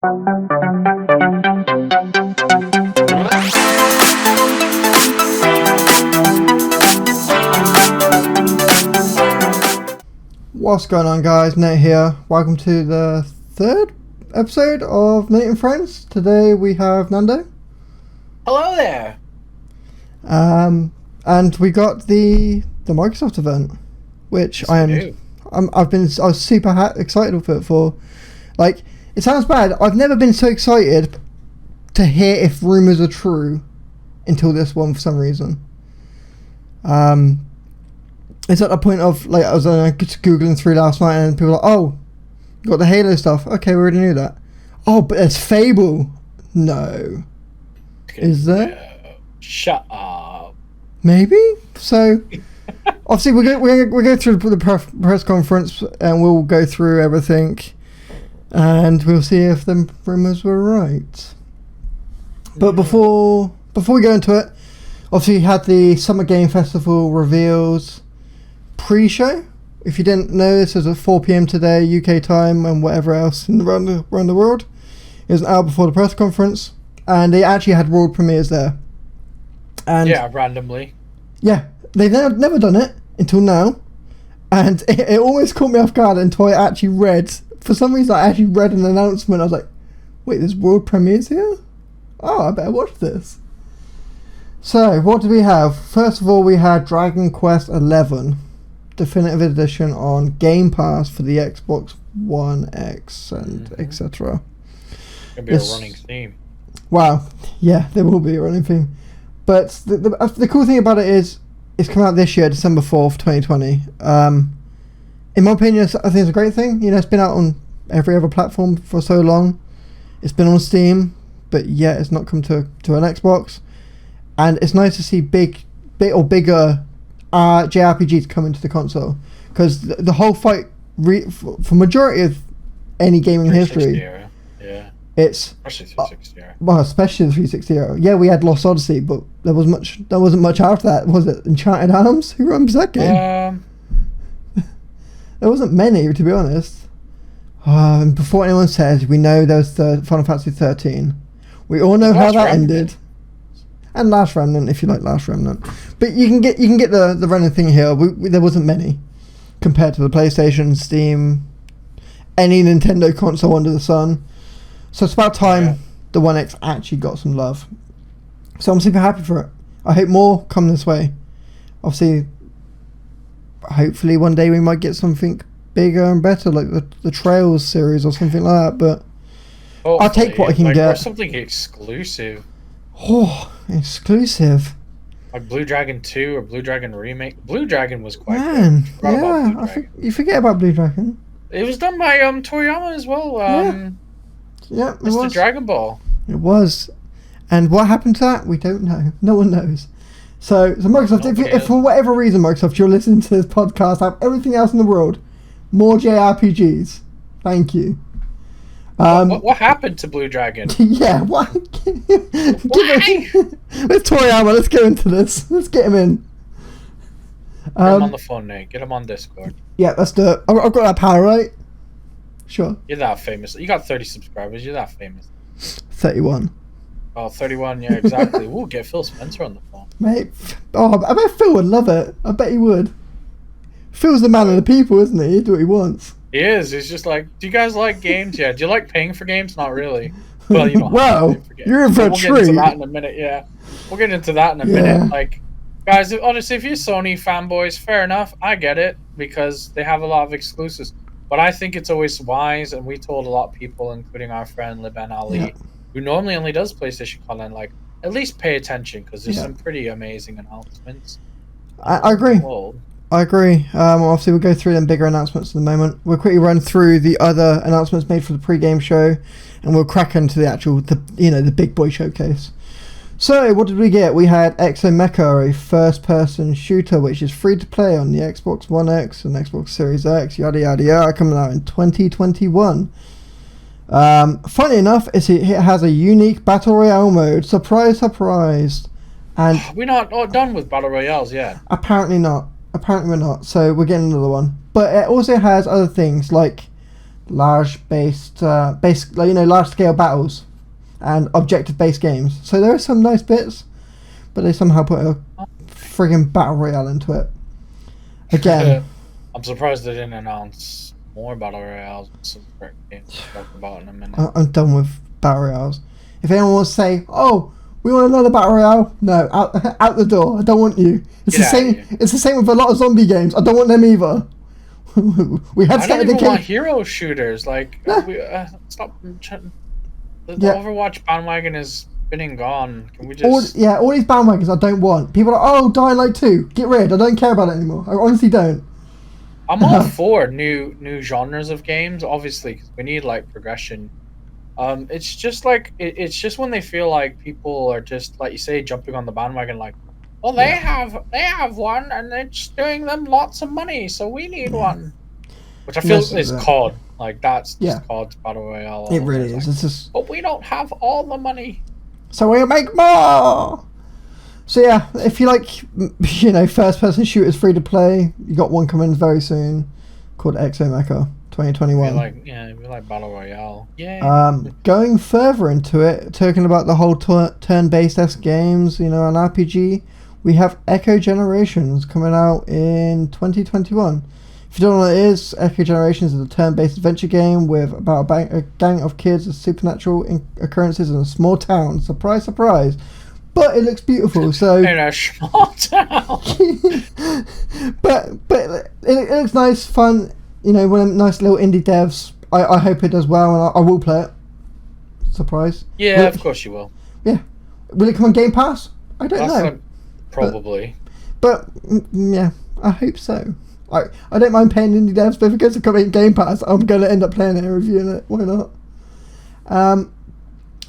What's going on, guys? Nate here. Welcome to the third episode of Nate and Friends. Today we have Nando. Hello there. And we got the Microsoft event, which Yes, I was super excited for it for. Like, it sounds bad. I've never been so excited to hear if rumors are true until this one for some reason. It's at the point of, like, I was just Googling through last night and people are like, oh, you got the Halo stuff. Okay, we already knew that. Oh, but there's Fable. No. Is there? Shut up. Maybe? So, obviously, we'll go through the press conference and we'll go through everything and we'll see if the rumours were right. But before we go into it, obviously, you had the Summer Game Festival reveals pre-show. If you didn't know, this was at 4 p.m. today, UK time, and whatever else around the world. It was an hour before the press conference, and they actually had world premieres there. And yeah, randomly. Yeah, they've never done it until now, and it always caught me off guard until I actually read. For some reason, I actually read an announcement. I was like, "Wait, there's world premieres here? Oh, I better watch this." So, what did we have? First of all, we had Dragon Quest XI Definitive Edition on Game Pass for the Xbox One X and etc. Gonna be a running theme. Wow, yeah, there will be a running theme. But the cool thing about it is it's come out this year, December 4th, 2020. In my opinion, I think it's a great thing. You know, it's been out on every other platform for so long. It's been on Steam, but yet it's not come to an Xbox. And it's nice to see bigger JRPGs come into the console, because the whole fight for majority of any gaming history, era. Yeah, it's especially 360 era. Well, especially the 360 era. Yeah, we had Lost Odyssey, but there wasn't much after that, was it? Enchanted Arms? Who runs that game? There wasn't many, to be honest. Before anyone says, we know there was Final Fantasy 13. We all know how that ended. And Last Remnant, if you like Last Remnant, but you can get the running thing here. There wasn't many compared to the PlayStation, Steam, any Nintendo console under the sun. So it's about time the One X actually got some love. So I'm super happy for it. I hope more come this way. Obviously, hopefully one day we might get something bigger and better, like the Trails series or something like that. But hopefully, I'll take what I can get. Or something exclusive. Oh, exclusive. Like Blue Dragon 2 or Blue Dragon Remake. Blue Dragon was quite good. Yeah, you forget about Blue Dragon. It was done by Toriyama as well. Yeah, it was. was. The Dragon Ball. It was. And what happened to that? We don't know. No one knows. So Microsoft, if for whatever reason, Microsoft, you're listening to this podcast, have everything else in the world, more JRPGs. Thank you. What happened to Blue Dragon? Yeah, what? With Toriyama, let's go into this. Let's get him in. Get him on the phone, Nate. Get him on Discord. Yeah, let's do it. I've got that power, right? Sure. You're that famous. You got 30 subscribers. You're that famous. 31. Oh, 31. Yeah, exactly. We'll get Phil Spencer on the phone. Mate, I bet Phil would love it. I bet he would. Phil's the man of the people, isn't he? He'd do what he wants. He is. He's just like, do you guys like games? Yeah. Do you like paying for games? Not really. Well, you don't well, have to pay for games. You're in for a treat. treat. We'll get into that in a minute, yeah. We'll get into that in a minute. Like, guys, honestly, if you're Sony fanboys, fair enough. I get it, because they have a lot of exclusives. But I think it's always wise, and we told a lot of people, including our friend Liban Ali, who normally only does PlayStation content, like, at least pay attention, because there's some pretty amazing announcements. I agree. I agree. Obviously, we'll go through them bigger announcements in a moment. We'll quickly run through the other announcements made for the pre-game show, and we'll crack into the big boy showcase. So, what did we get? We had Exomecha, a first-person shooter, which is free to play on the Xbox One X and Xbox Series X, yada yada yada, coming out in 2021. Funny enough, it has a unique Battle Royale mode. Surprise, surprise. And we're not done with Battle Royales yet. Apparently not. Apparently we're not. So we're getting another one. But it also has other things like large large scale battles and objective based games. So there are some nice bits, but they somehow put a friggin' battle royale into it. Again, I'm surprised they didn't announce more battle royales. Some games to talk about in a minute. I'm done with battle royales. If anyone wants to say, "Oh, we want another battle royale," no, out the door. I don't want you. It's the same. It's the same with a lot of zombie games. I don't want them either. We had I don't even want hero shooters. Like, stop. The Overwatch bandwagon is been and gone. Can we just? All these bandwagons I don't want. People are like, "Oh, Dying Light 2, get rid." I don't care about it anymore. I honestly don't. I'm all for new genres of games, obviously, because we need like progression. It's just like it's just when they feel like people are just, like you say, jumping on the bandwagon, like, well, they have one and it's doing them lots of money, so we need one. Which I feel is COD. Like, that's just COD's battle royale. It really is. It's just. But we don't have all the money, so we'll make more. So yeah, if you like, first-person shooters free to play, you got one coming very soon, called Exomecha 2021. We like battle royale. Yeah. Going further into it, talking about the whole turn-based games, an RPG, we have Echo Generations coming out in 2021. If you don't know what it is, Echo Generations is a turn-based adventure game with about a gang of kids with supernatural occurrences in a small town. Surprise, surprise. But it looks beautiful, so... In a small town! but it looks nice, fun, one of them nice little indie devs. I hope it does well, and I will play it. Surprise. Yeah, of course you will. Yeah. Will it come on Game Pass? I don't know. Probably. But yeah, I hope so. I don't mind paying indie devs, but if it goes to come in Game Pass, I'm going to end up playing it and reviewing it. Why not?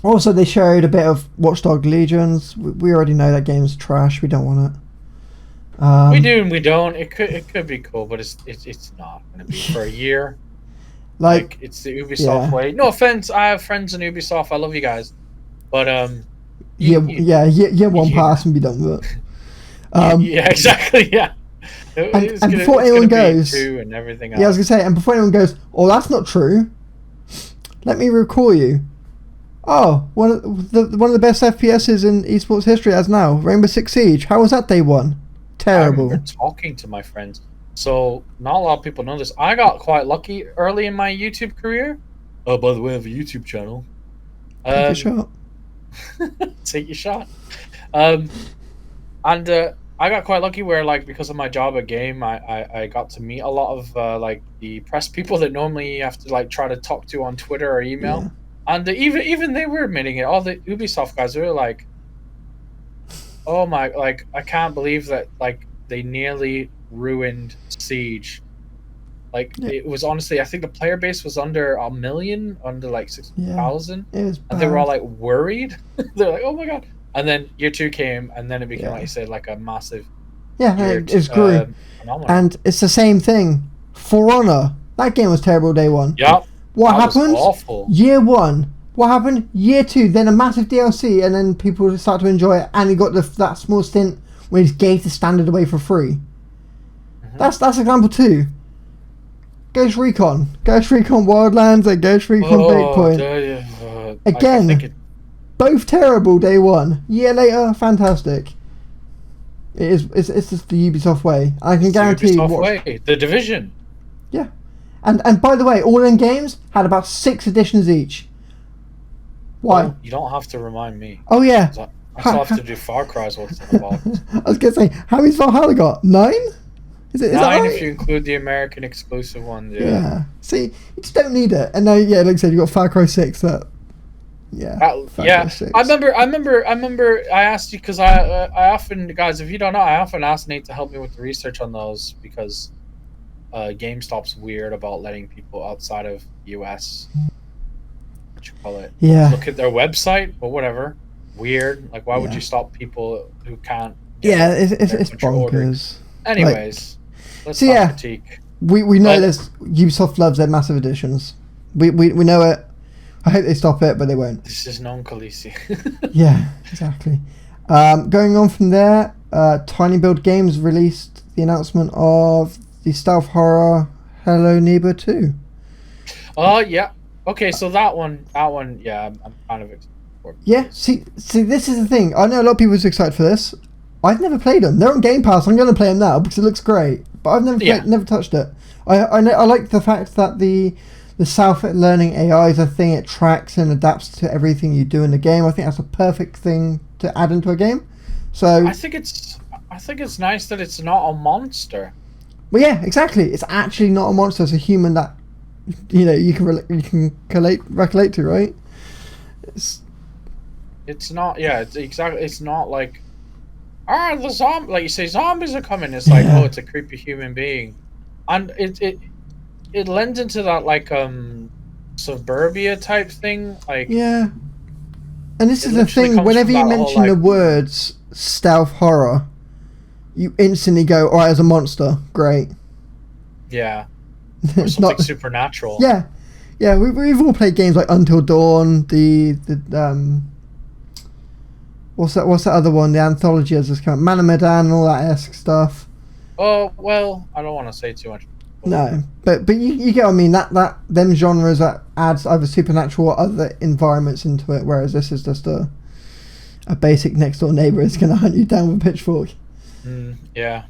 Also, they showed a bit of Watch Dogs Legions. We already know that game's trash. We don't want it. We do and we don't. It could be cool, but it's not going to be for a year. Like, it's the Ubisoft way. No offense, I have friends in Ubisoft. I love you guys, but one pass and be done with it. Yeah, exactly. Yeah. And before anyone goes, and everything else. I was gonna say, and before anyone goes, "Oh, that's not true," let me recall you. Oh, one of the best FPSs in esports history as now, Rainbow Six Siege. How was that day one? Terrible. I remember talking to my friends. So not a lot of people know this. I got quite lucky early in my YouTube career. Oh, by the way, I have a YouTube channel. Take a shot. Take your shot. I got quite lucky where, like, because of my job at Game, I got to meet a lot of like the press people that normally you have to like try to talk to on Twitter or email. Yeah. And even they were admitting it. All the Ubisoft guys, they were like, "Oh my!" Like, I can't believe that like they nearly ruined Siege. Like, it was honestly, I think the player base was under 1 million, under like 6,000, and they were all like worried. They're like, "Oh my god!" And then year 2 came, and then it became, like you said, like a massive. Yeah, it's grew, and it's the same thing. For Honor, that game was terrible day one. Yep. What happened? Awful. Year 1. What happened? Year 2. Then a massive DLC, and then people start to enjoy it. And he got that small stint where he gave the standard away for free. Mm-hmm. That's example 2. Ghost Recon Wildlands, and Ghost Recon Breakpoint. Again, both terrible day 1. Year later, fantastic. It's just the Ubisoft way. I can guarantee you. The Division. Yeah. And by the way, all in games had about 6 editions each. Why? Oh, you don't have to remind me. Oh yeah. I still have to do Far Cry's what's involved. I was gonna say, how many's Valhalla got? 9? Is 9 that right? if you include the American exclusive ones? Yeah. See, you just don't need it. And now, like I said, you got Far Cry 6. That. Yeah. Yeah. 6. I remember. I asked you because I often, guys, if you don't know, I often ask Nate to help me with the research on those because. GameStop's weird about letting people outside of US look at their website, but whatever. Weird. Like, why would you stop people who can't? It's bonkers. Anyways, let's not critique. We know this. Ubisoft loves their massive editions. We know it. I hope they stop it, but they won't. This is non-Khaleesi. Yeah, exactly. Going on from there, Tiny Build Games released the announcement of the stealth horror Hello Neighbor 2. Oh yeah. Okay, so that one, yeah, I'm kind of excited for. Yeah, see, this is the thing. I know a lot of people are excited for this. I've never played them. They're on Game Pass. I'm going to play them now because it looks great. But I've never touched it. I like the fact that the self-learning AI is a thing. It tracks and adapts to everything you do in the game. I think that's a perfect thing to add into a game. So I think it's nice that it's not a monster. Well, yeah, exactly. It's actually not a monster. It's a human that you can relate to, right? It's not. Yeah, it's exactly. It's not like the zombie. Like you say, zombies are coming. It's like it's a creepy human being, and it lends into that like suburbia type thing. Like yeah. And this is the thing. Whenever you mention the words stealth horror, you instantly go, "Oh, as a monster, great." Yeah. Or something not supernatural. Yeah, yeah. We've all played games like Until Dawn. The what's that other one? The anthology has this kind of Man of Medan and all that esque stuff. Oh well, I don't want to say too much. No, but you get what I mean. That them genres that adds either supernatural or other environments into it, whereas this is just a basic next door neighbor is going to hunt you down with a pitchfork. Yeah.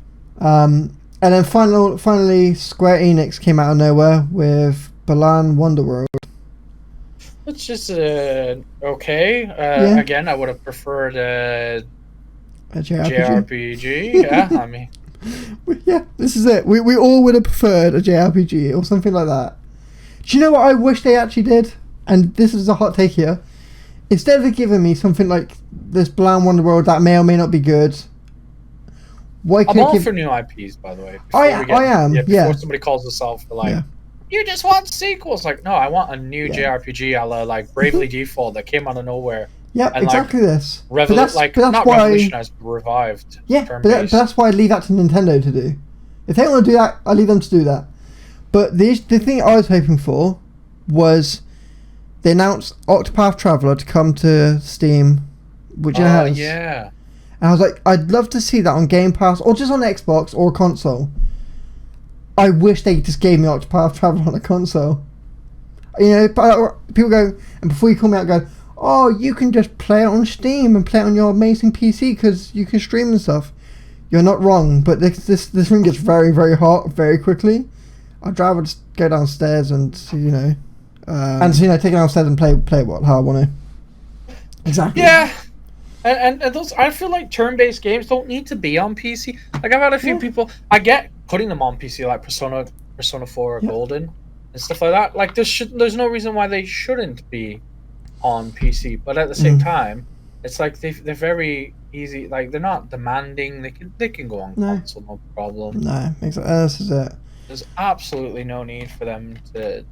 And then finally, Square Enix came out of nowhere with Balan Wonderworld. It's just okay. Again, I would have preferred a JRPG. Yeah, I mean. Yeah, this is it. We all would have preferred a JRPG or something like that. Do you know what I wish they actually did? And this is a hot take here. Instead of giving me something like this Balan Wonderworld that may or may not be good. I'm all for new IPs, by the way. I am. Before somebody calls us out for like, you just want sequels. Like, no, I want a new JRPG, a la like Bravely Default that came out of nowhere. Yeah, and exactly this. But that's not revolutionized, revived. Yeah, but that's why I leave that to Nintendo to do. If they want to do that, I leave them to do that. But the thing I was hoping for was they announced Octopath Traveler to come to Steam, which it has. Yeah. And I was like, I'd love to see that on Game Pass or just on Xbox or a console. I wish they just gave me Octopath Traveler on a console. People go, and before you call me out, go, oh, you can just play it on Steam and play it on your amazing PC because you can stream and stuff. You're not wrong, but this room gets very, very hot very quickly. I'd rather just go downstairs and take it downstairs and play it how I want to. Exactly. Yeah. And those, I feel like turn-based games don't need to be on PC. Like I've had a few people, I get putting them on PC, like Persona 4 or Golden and stuff like that. Like there's no reason why they shouldn't be on PC. But at the same time, it's like they're very easy. Like they're not demanding. They can go on console, no problem. No, exactly. This is it. There's absolutely no need for them to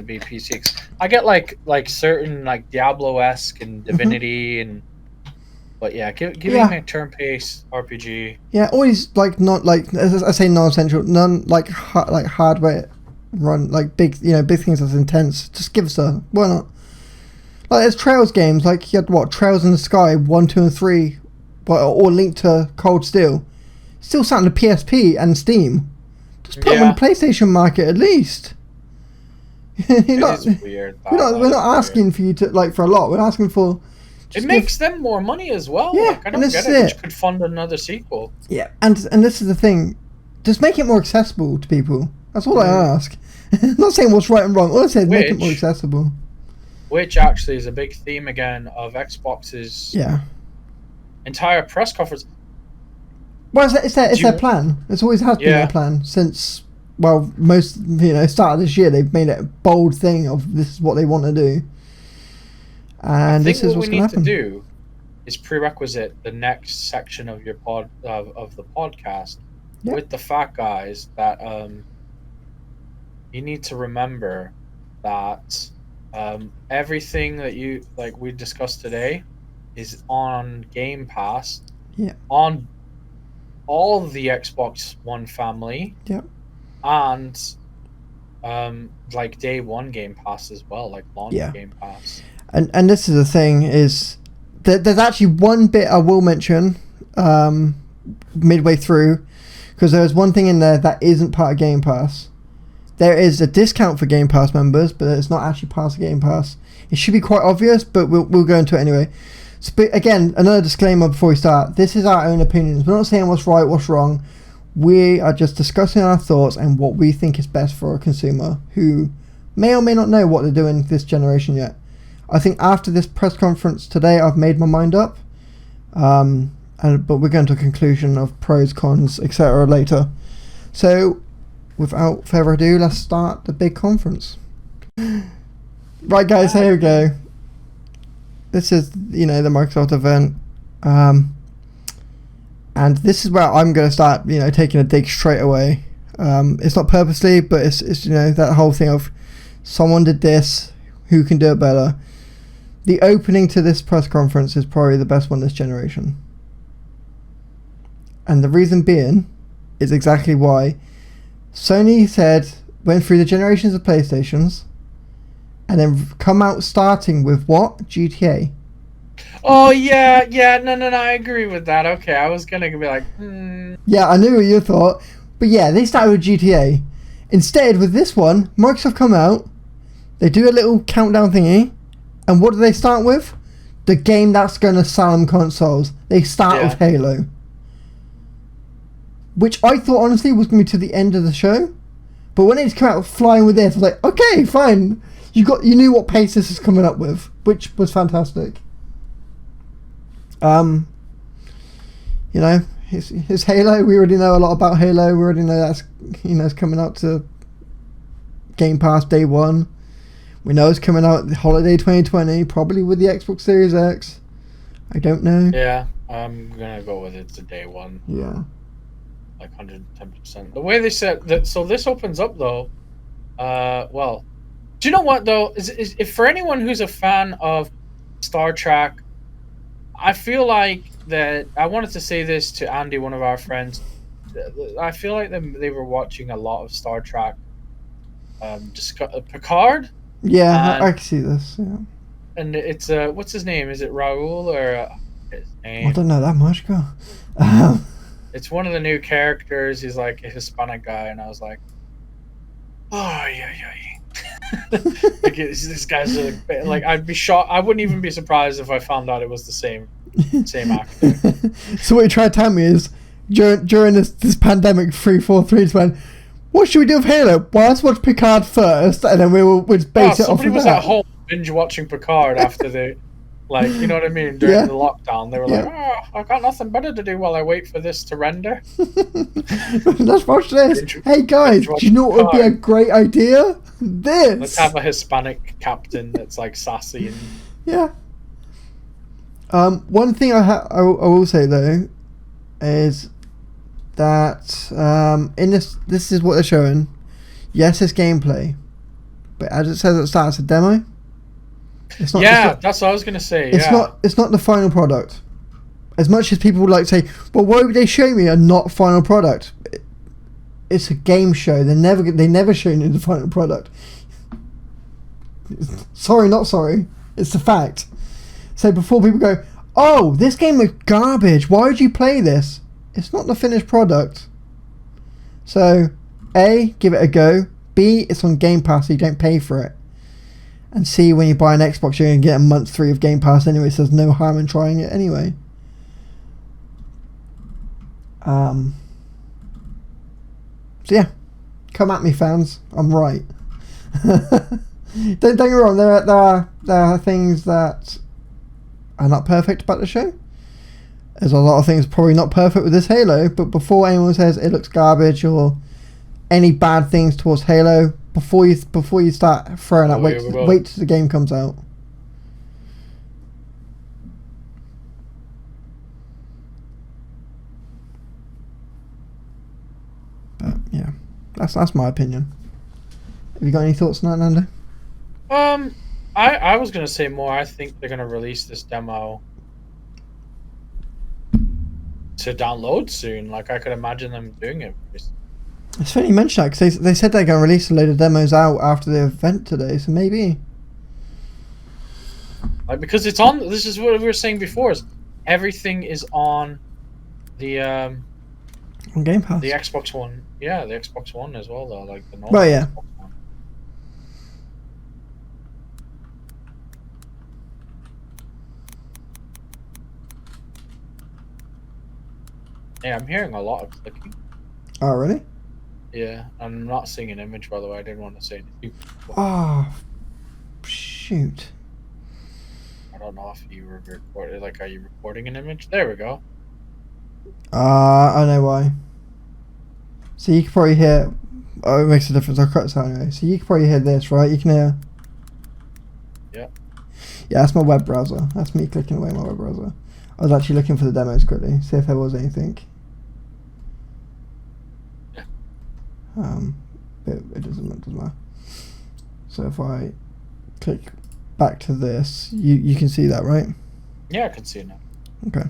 be PC. I get like certain like Diablo-esque and Divinity and. But yeah, give me a turn-based RPG. Yeah, always not as I say, non-essential, none like hardware run like big things that's intense. Just give us why not? Like there's Trails games like you had Trails in the Sky 1, 2, and 3, or Link to Cold Steel. Still sat on the PSP and Steam. Just put them on the PlayStation market at least. We're not asking for you to for a lot. We're asking for. It makes them more money as well. Yeah, I don't get it. Which could fund another sequel. Yeah, and this is the thing. Just make it more accessible to people. That's all I ask. I'm not saying what's right and wrong. All I say is make it more accessible. Which actually is a big theme again of Xbox's entire press conference. Well, it's their plan. It's always has been their plan since most start of this year. They've made it a bold thing of this is what they want to do. And this is what's going to happen. What we need to do is prerequisite the next section of your of the podcast with the fact, guys, that you need to remember that everything that we discussed today is on Game Pass. Yeah. On all of the Xbox One family. Yeah. And day one Game Pass as well, like launch Game Pass. And this is the thing is there's actually one bit I will mention midway through because there's one thing in there that isn't part of Game Pass there is a discount for Game Pass members, but it's not actually part of Game Pass. It should be quite obvious, but we'll go into it anyway. So, but again, another disclaimer before we start. This is our own opinions. We're not saying what's right, what's wrong. We are just discussing our thoughts and what we think is best for a consumer who may or may not know what they're doing this generation yet. I think after this press conference today, I've made my mind up. But we're going to a conclusion of pros, cons, etc. later. So, without further ado, let's start the big conference. Right, guys, here we go. This is, the Microsoft event. And this is where I'm going to start, taking a dig straight away. It's not purposely, but it's that whole thing of someone did this, who can do it better. The opening to this press conference is probably the best one this generation. And the reason being is exactly why Sony went through the generations of PlayStations and then come out starting with what? GTA. Oh, yeah, no, I agree with that. Okay, I was going to be like, Yeah, I knew what you thought. But yeah, they started with GTA. Instead, with this one, Microsoft come out, they do a little countdown thingy, and what do they start with? The game that's going to sell them consoles. They start with Halo. Which I thought, honestly, was going to be to the end of the show. But when it just came out flying with this, I was like, okay, fine. You knew what pace this is coming up with, which was fantastic. It's Halo. We already know a lot about Halo. We already know that's, it's coming out to Game Pass day one. We know it's coming out holiday 2020, probably with the Xbox Series X. I don't know. Yeah, I'm gonna go with it to day one. Yeah. Like 110%. The way they said that, so this opens up though. Well, do you know what though? Is if for anyone who's a fan of Star Trek, I feel like that. I wanted to say this to Andy, one of our friends. I feel like they were watching a lot of Star Trek. Picard. Yeah, I can see this. Yeah. And it's what's his name? Is it Raul or his name? I don't know that much, girl. It's one of the new characters. He's like a Hispanic guy, and I was like, oh yeah. Like this guy's like I'd be shocked. I wouldn't even be surprised if I found out it was the same actor. So what you try to tell me is during this pandemic 343 went, what should we do with Halo? Well, let's watch Picard first, and then we'll base it off of that. Somebody was at home binge watching Picard after they, like, you know what I mean, during the lockdown. They were like, I got nothing better to do while I wait for this to render. Let's watch this. Hey guys, do you know what would be a great idea? This. Let's have a Hispanic captain that's like sassy and. Yeah. One thing I will say though is that in this is what they're showing. Yes, it's gameplay, but as it says at the start, it's a demo. It's not. Yeah, that's what I was gonna say. It's not. It's not the final product. As much as people would like to say, well, why would they show me a not final product? It's a game show. They never show you the final product. Sorry, not sorry. It's the fact. So before people go, oh, this game is garbage. Why would you play this? It's not the finished product. So, A, give it a go. B, it's on Game Pass, so you don't pay for it. And C, when you buy an Xbox, you're going to get a month free of Game Pass anyway, so there's no harm in trying it anyway. So yeah, come at me, fans. I'm right. Don't get me wrong. There are things that are not perfect about the show. There's a lot of things probably not perfect with this Halo. But before anyone says it looks garbage or any bad things towards Halo, before you start throwing out, wait till the game comes out. But yeah, that's my opinion. Have you got any thoughts on that, Nando? I was gonna say more. I think they're gonna release this demo to download soon. Like I could imagine them doing it. It's funny you mention that because they said they're gonna release a load of demos out after the event today. So maybe. Like because it's on. This is what we were saying before. Is everything is on the On Game Pass. The Xbox One, yeah, the Xbox One as well though, like the normal Well, yeah. Xbox One. Yeah, I'm hearing a lot of clicking. Oh, really? Yeah, I'm not seeing an image, by the way. I didn't want to say anything. Oh, shoot. I don't know if you were recording. Like, are you recording an image? There we go. I know why. So you can probably hear. Oh, it makes a difference. I'll cut this out anyway. So you can probably hear this, right? You can hear. Yeah. Yeah, that's my web browser. That's me clicking away my web browser. I was actually looking for the demos quickly, see if there was anything. Yeah. But it doesn't matter. So if I click back to this, you can see that, right? Yeah, I can see it now. Okay.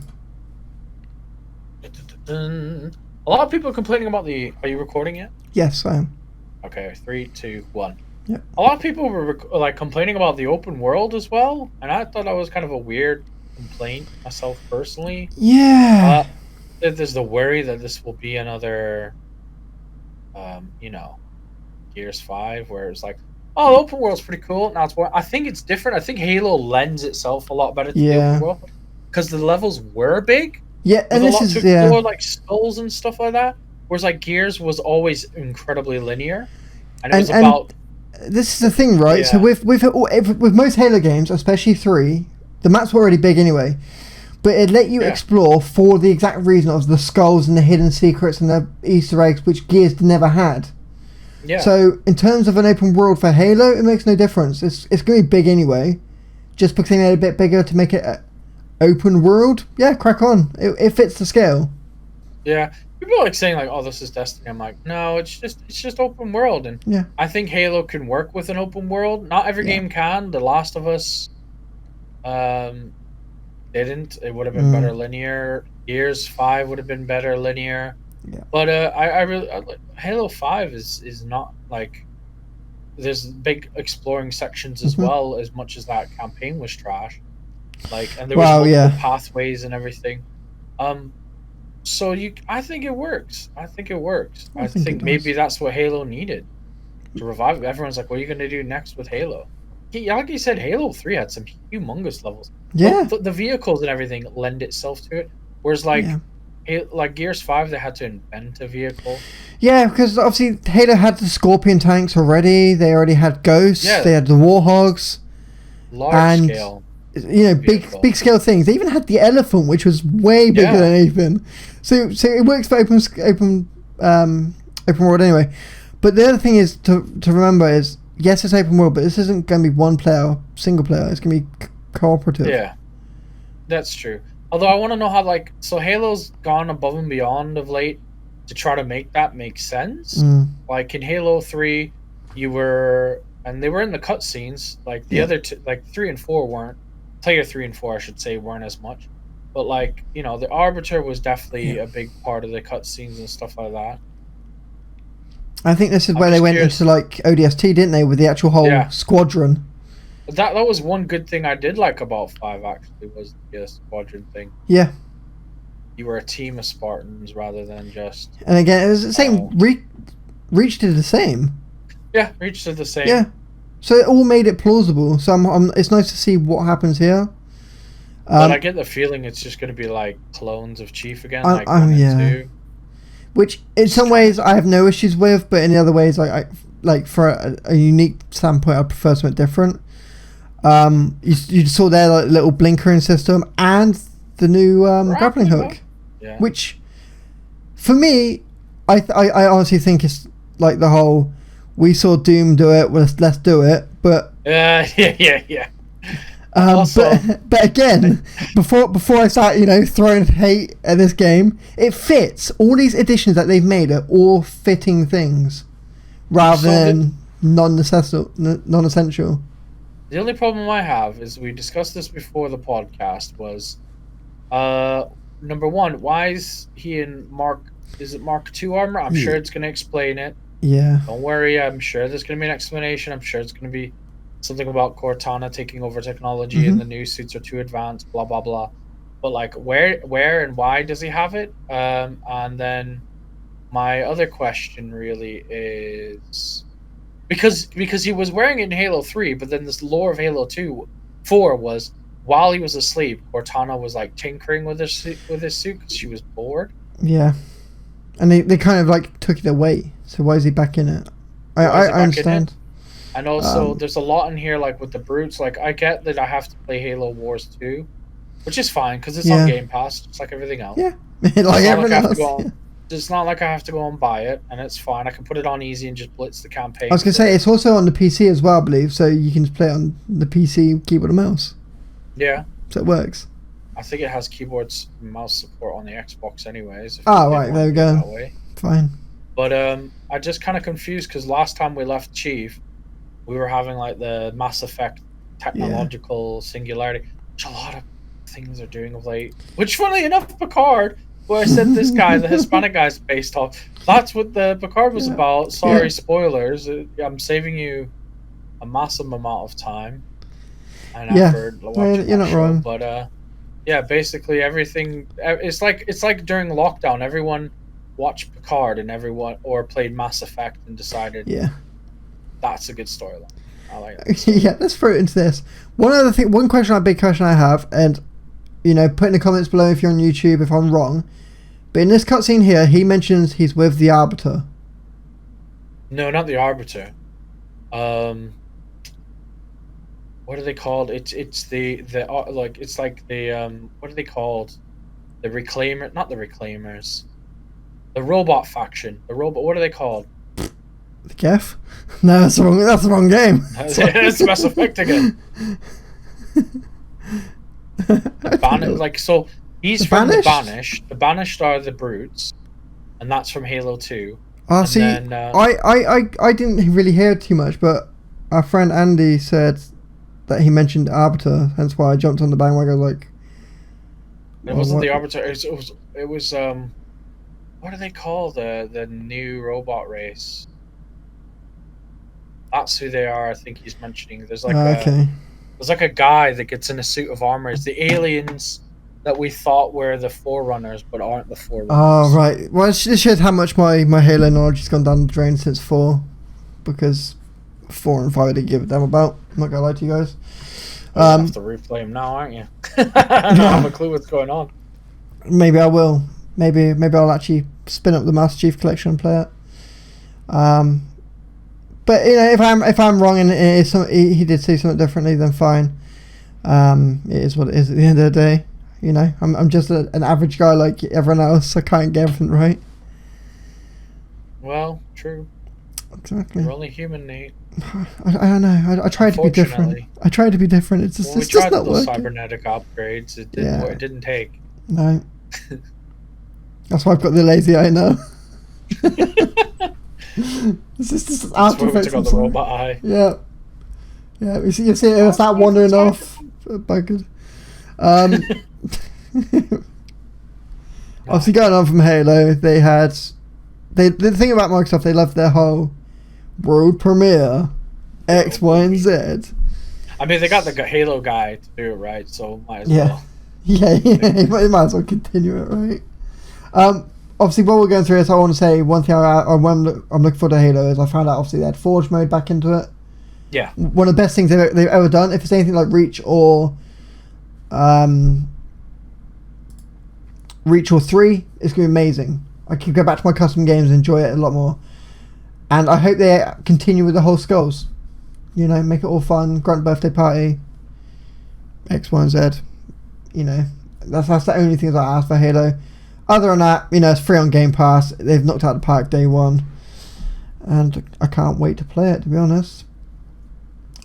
A lot of people are complaining about the. Are you recording yet? Yes, I am. Okay, 3, 2, 1. Yep. A lot of people were like complaining about the open world as well, and I thought that was kind of a weird complaint myself personally. Yeah. There's the worry that this will be another, Gears 5, where it's like, oh, the open world's pretty cool. Now I think it's different. I think Halo lends itself a lot better to the open world because the levels were big. Yeah, and this is explore, like skulls and stuff like that. Whereas like Gears was always incredibly linear, and it was about. This is the thing, right? Yeah. So with most Halo games, especially 3, the maps were already big anyway, but it let you explore for the exact reason of the skulls and the hidden secrets and the Easter eggs, which Gears never had. Yeah. So in terms of an open world for Halo, it makes no difference. It's going to be big anyway, just because they made it a bit bigger to make it open world. Yeah, crack on. It fits the scale. Yeah. People are like saying like, "Oh, this is Destiny." I'm like, no, it's just open world, and yeah, I think Halo can work with an open world. Not every game can. The Last of Us, didn't. It would have been better linear. Gears 5 would have been better linear. Yeah. But I really Halo 5 is not like. There's big exploring sections as well, as much as that campaign was trash. Like, and there was multiple pathways and everything. So I think it works. I think maybe that's what Halo needed to revive it. Everyone's like, what are you going to do next with Halo? Like you said, Halo 3 had some humongous levels. Yeah. The vehicles and everything lend itself to it. Whereas like Gears 5, they had to invent a vehicle. Yeah, because obviously Halo had the Scorpion tanks already. They already had Ghosts. Yeah. They had the Warhogs. Large scale. Big scale things. They even had the elephant, which was way bigger than anything. So it works for open world anyway. But the other thing is to remember is, yes, it's open world, but this isn't going to be one player, single player. It's going to be cooperative. Yeah, that's true. Although I want to know how Halo's gone above and beyond of late to try to make that make sense. Like in Halo 3, they were in the cutscenes. Like the other two, like 3 and 4 weren't. Player 3 and 4, I should say, weren't as much, but like the Arbiter was definitely a big part of the cutscenes and stuff like that. I think this is where they went into like ODST, didn't they, with the actual whole squadron? That was one good thing I did like about 5 actually, was the squadron thing. Yeah, you were a team of Spartans rather than just. And again, it was the same. Reach did the same. Yeah, Reach did the same. Yeah. So it all made it plausible. So it's nice to see what happens here. But I get the feeling it's just going to be like clones of Chief again, like 1 and 2. Which in some ways I have no issues with, but in the other ways, I like for a unique standpoint, I prefer something different. You saw their like, little blinkering system and the new grappling hook, which for me, I honestly think it's like the whole. We saw Doom do it. Let's do it. But yeah. But again, before I start, throwing hate at this game, it fits. All these additions that they've made are all fitting things, rather than non-essential. The only problem I have is we discussed this before the podcast. Was number one, why is he in Mark? Is it Mark II armor? I'm sure it's going to explain it. Yeah. Don't worry. I'm sure there's going to be an explanation. I'm sure it's going to be something about Cortana taking over technology and the new suits are too advanced, blah, blah, blah. But, like, where and why does he have it? And then my other question really is because he was wearing it in Halo 3, but then this lore of Halo 4 was while he was asleep, Cortana was like tinkering with his suit because she was bored. Yeah, and they kind of like took it away. So why is he back in it? I understand. And also, there's a lot in here like with the brutes. Like I get that I have to play Halo Wars 2, which is fine because it's on Game Pass, just like everything else. Yeah, like everything else. It's not like I have to go and buy it, and it's fine. I can put it on easy and just blitz the campaign. I was gonna say it's also on the PC as well, I believe, so you can just play it on the PC keyboard and mouse. Yeah. So it works. I think it has keyboards and mouse support on the Xbox, anyways. Oh right, there we go. Fine. But I just kind of confused because last time we left Chief, we were having like the Mass Effect technological singularity, which a lot of things are doing of late. Which, funnily enough, Picard, where I said this guy, the Hispanic guy's based off. That's what the Picard was about. Sorry, spoilers. I'm saving you a massive amount of time and effort watching that show. Wrong. But yeah, basically everything. It's like during lockdown, everyone watched Picard and everyone played Mass Effect and decided, that's a good storyline. I like it. Yeah, let's throw it into this. One big question I have, and put in the comments below if you're on YouTube if I'm wrong. But in this cutscene here, he mentions he's with the Arbiter. No, not the Arbiter. What are they called? It's the it's like the what are they called? The Reclaimer, not the Reclaimers. The robot faction. What are they called? The Kef? No, that's the wrong game. It's Mass Effect again. So he's from the Banished. The Banished are the brutes, and that's from Halo 2. Oh, see, then, I didn't really hear too much, but our friend Andy said that he mentioned Arbiter, hence why I jumped on the bandwagon. Like, it wasn't the Arbiter. It was what do they call the new robot race? That's who they are. I think he's mentioning. There's like there's like a guy that gets in a suit of armor. It's the aliens that we thought were the Forerunners, but aren't the Forerunners. Oh right. Well, this shows how much my Halo knowledge has gone down the drain since 4, because 4 and 5 I didn't give a damn about. I'm not gonna lie to you guys. You have to replay them now, aren't you? I don't have a clue what's going on. Maybe I will. Maybe I'll actually spin up the Master Chief Collection and play it. But if I'm wrong and it is he did say something differently, then fine. It is what it is at the end of the day. I'm just an average guy like everyone else. I can't get everything right. Well, true. Exactly. You're only human, Nate. I don't know. I tried to be different. It's just, it's just not working. Cybernetic upgrades. It didn't take. No. That's why I've got the lazy eye now. It's just After Effects. The robot eye. Yeah. You see, it's that wandering off. Buggered. Obviously, going on from Halo, the thing about Microsoft, they love their whole world premiere, X, Y, and Z. I mean, they got the Halo guy to do it right, so might as well. Yeah, you might as well continue it, right? Obviously, while we're going through this, I want to say one thing I'm looking forward to Halo is I found out obviously they had Forge mode back into it. Yeah. One of the best things they've ever done. If it's anything like Reach or 3, it's going to be amazing. I can go back to my custom games and enjoy it a lot more. And I hope they continue with the whole skulls. Make it all fun. Grunt birthday party. X, Y, and Z. That's the only things I ask for Halo. Other than that, it's free on Game Pass. They've knocked out the park day one. And I can't wait to play it, to be honest.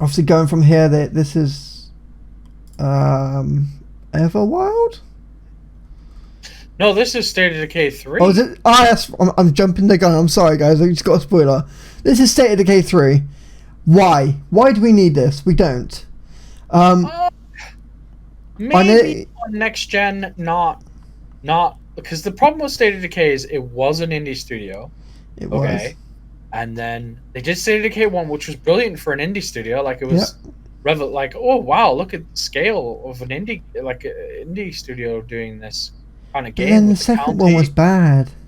Obviously, going from here, this is Everwild? No, this is State of Decay 3. Oh, is it? Oh, yes. I'm jumping the gun. I'm sorry, guys. I just got a spoiler. This is State of Decay 3. Why? Why do we need this? We don't. Maybe on next gen, not because the problem with State of Decay is it was an indie studio. It was. Okay. And then they did State of Decay 1, which was brilliant for an indie studio. Like it was like, oh wow, look at the scale of an indie studio doing this kind of game. And then the second one was bad.